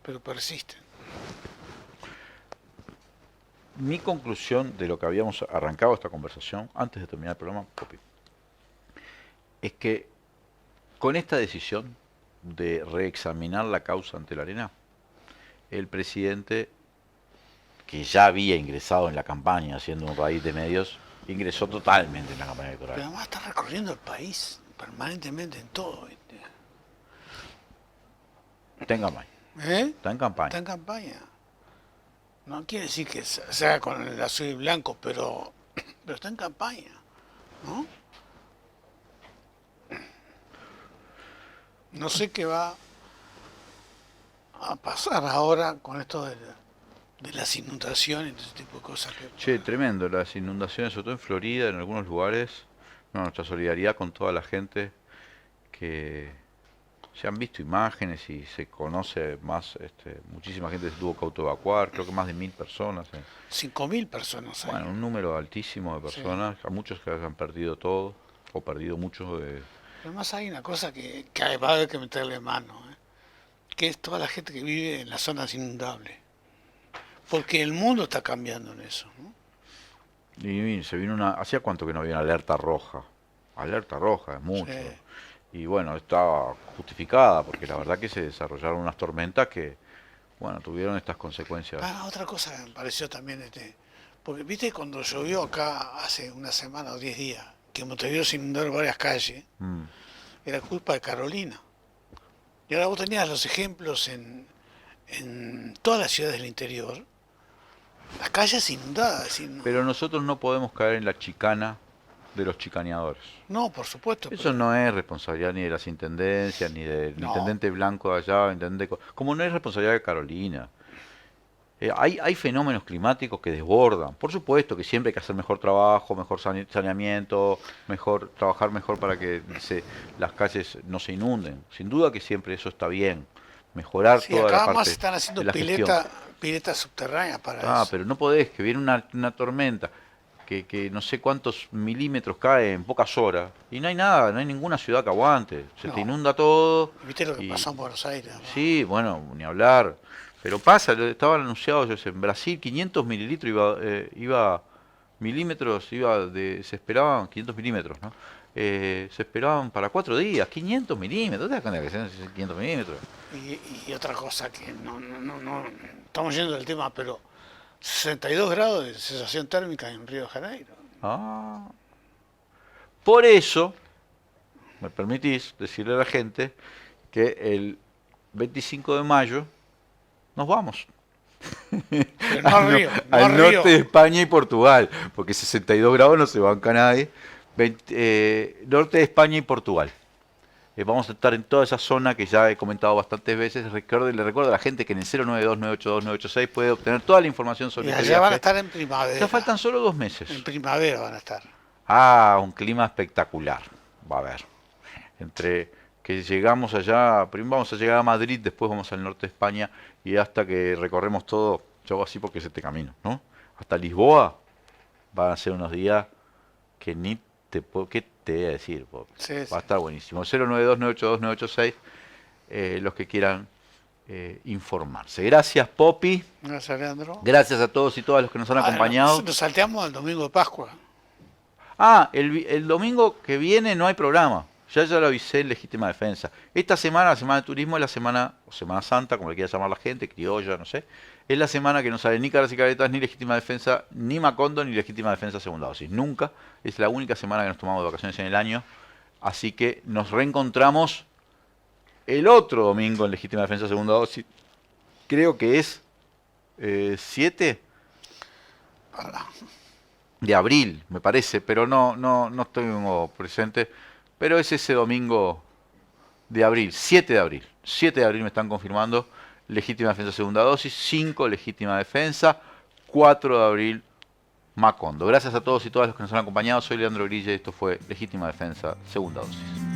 pero persisten. Mi conclusión de lo que habíamos arrancado esta conversación, antes de terminar el programa, Popi, es que con esta decisión de reexaminar la causa ante la Arena, el presidente, que ya había ingresado en la campaña haciendo un raíz de medios, ingresó totalmente en la campaña electoral. Pero además está recorriendo el país permanentemente en todo. ¿Viste? Está en campaña. Está en campaña. Está en campaña. No quiere decir que sea con el azul y blanco, pero está en campaña, ¿no? No sé qué va a pasar ahora con esto de las inundaciones y ese tipo de cosas. Che, tremendo, las inundaciones, sobre todo en Florida, en algunos lugares. No, nuestra solidaridad con toda la gente que se han visto imágenes y se conoce más, muchísima gente se tuvo que autoevacuar, creo que más de 1000 personas. 5000 personas. Bueno, un número altísimo de personas, a muchos que han perdido todo, o perdido muchos de... Además hay una cosa que va a haber que meterle mano, que es toda la gente que vive en las zonas inundables. Porque el mundo está cambiando en eso, ¿no? Y se vino ¿hacía cuánto que no había una alerta roja? Alerta roja, es mucho. Sí. Y bueno, estaba justificada, porque la verdad que se desarrollaron unas tormentas que, bueno, tuvieron estas consecuencias. Otra cosa que me pareció también, porque viste cuando llovió acá hace una semana o 10 días, que en Montevideo se inundaron varias calles, era culpa de Carolina. Y ahora vos tenías los ejemplos en todas las ciudades del interior, las calles inundadas. Pero nosotros no podemos caer en la chicana de los chicaneadores. No, por supuesto. Eso no es responsabilidad ni de las intendencias, ni del intendente blanco de allá, como no es responsabilidad de Carolina. Hay fenómenos climáticos que desbordan. Por supuesto que siempre hay que hacer mejor trabajo, mejor saneamiento, trabajar mejor para que las calles no se inunden. Sin duda que siempre eso está bien. Mejorar toda acá la parte más están haciendo de la piletas subterráneas para eso. pero no podés, que viene una tormenta que no sé cuántos milímetros cae en pocas horas y no hay nada, no hay ninguna ciudad que aguante. Se te inunda todo. ¿Viste lo que pasó en Buenos Aires? ¿No? Sí, bueno, ni hablar. Pero pasa, estaban anunciados en Brasil, 500 mililitros se esperaban 500 milímetros, ¿no? Se esperaban para 4 días, 500 milímetros. ¿Te das cuenta que sean 500 milímetros? Y otra cosa que no estamos yendo del tema, pero 62 grados de sensación térmica en Río de Janeiro. Por eso, me permitís decirle a la gente que el 25 de mayo nos vamos. Pero no Río, no al Río. norte de España y Portugal, porque 62 grados no se banca nadie. Norte de España y Portugal. Vamos a estar en toda esa zona que ya he comentado bastantes veces. Le recuerdo a la gente que en el 092-982-986 puede obtener toda la información sobre Y este allá viaje. van a estar en primavera. Ya faltan solo 2 meses. En primavera van a estar. Un clima espectacular. Va a haber. Entre que llegamos allá, primero vamos a llegar a Madrid, después vamos al norte de España y hasta que recorremos todo, yo hago así porque es este camino, ¿no? Hasta Lisboa van a ser unos días que ni te puedo, ¿qué te voy a decir? Sí, Va a estar buenísimo. 092-982-986, los que quieran informarse. Gracias, Poppy. Gracias, Leandro. Gracias a todos y todas los que nos han acompañado. Nos salteamos al domingo de Pascua. El domingo que viene no hay programa. Ya lo avisé en Legítima Defensa. Esta semana, la semana de turismo, es la semana, o Semana Santa, como le quiera llamar la gente, criolla, no sé. Es la semana que no sale ni Caras y Caretas, ni Legítima Defensa, ni Macondo, ni Legítima Defensa segunda dosis. Nunca. Es la única semana que nos tomamos de vacaciones en el año. Así que nos reencontramos el otro domingo en Legítima Defensa segunda dosis. Creo que es 7 de abril, me parece, pero no estoy presente. Pero es ese domingo de abril, 7 de abril. 7 de abril me están confirmando Legítima Defensa segunda dosis, 5 Legítima Defensa, 4 de abril Macondo. Gracias a todos y todas los que nos han acompañado. Soy Leandro Grille y esto fue Legítima Defensa segunda dosis.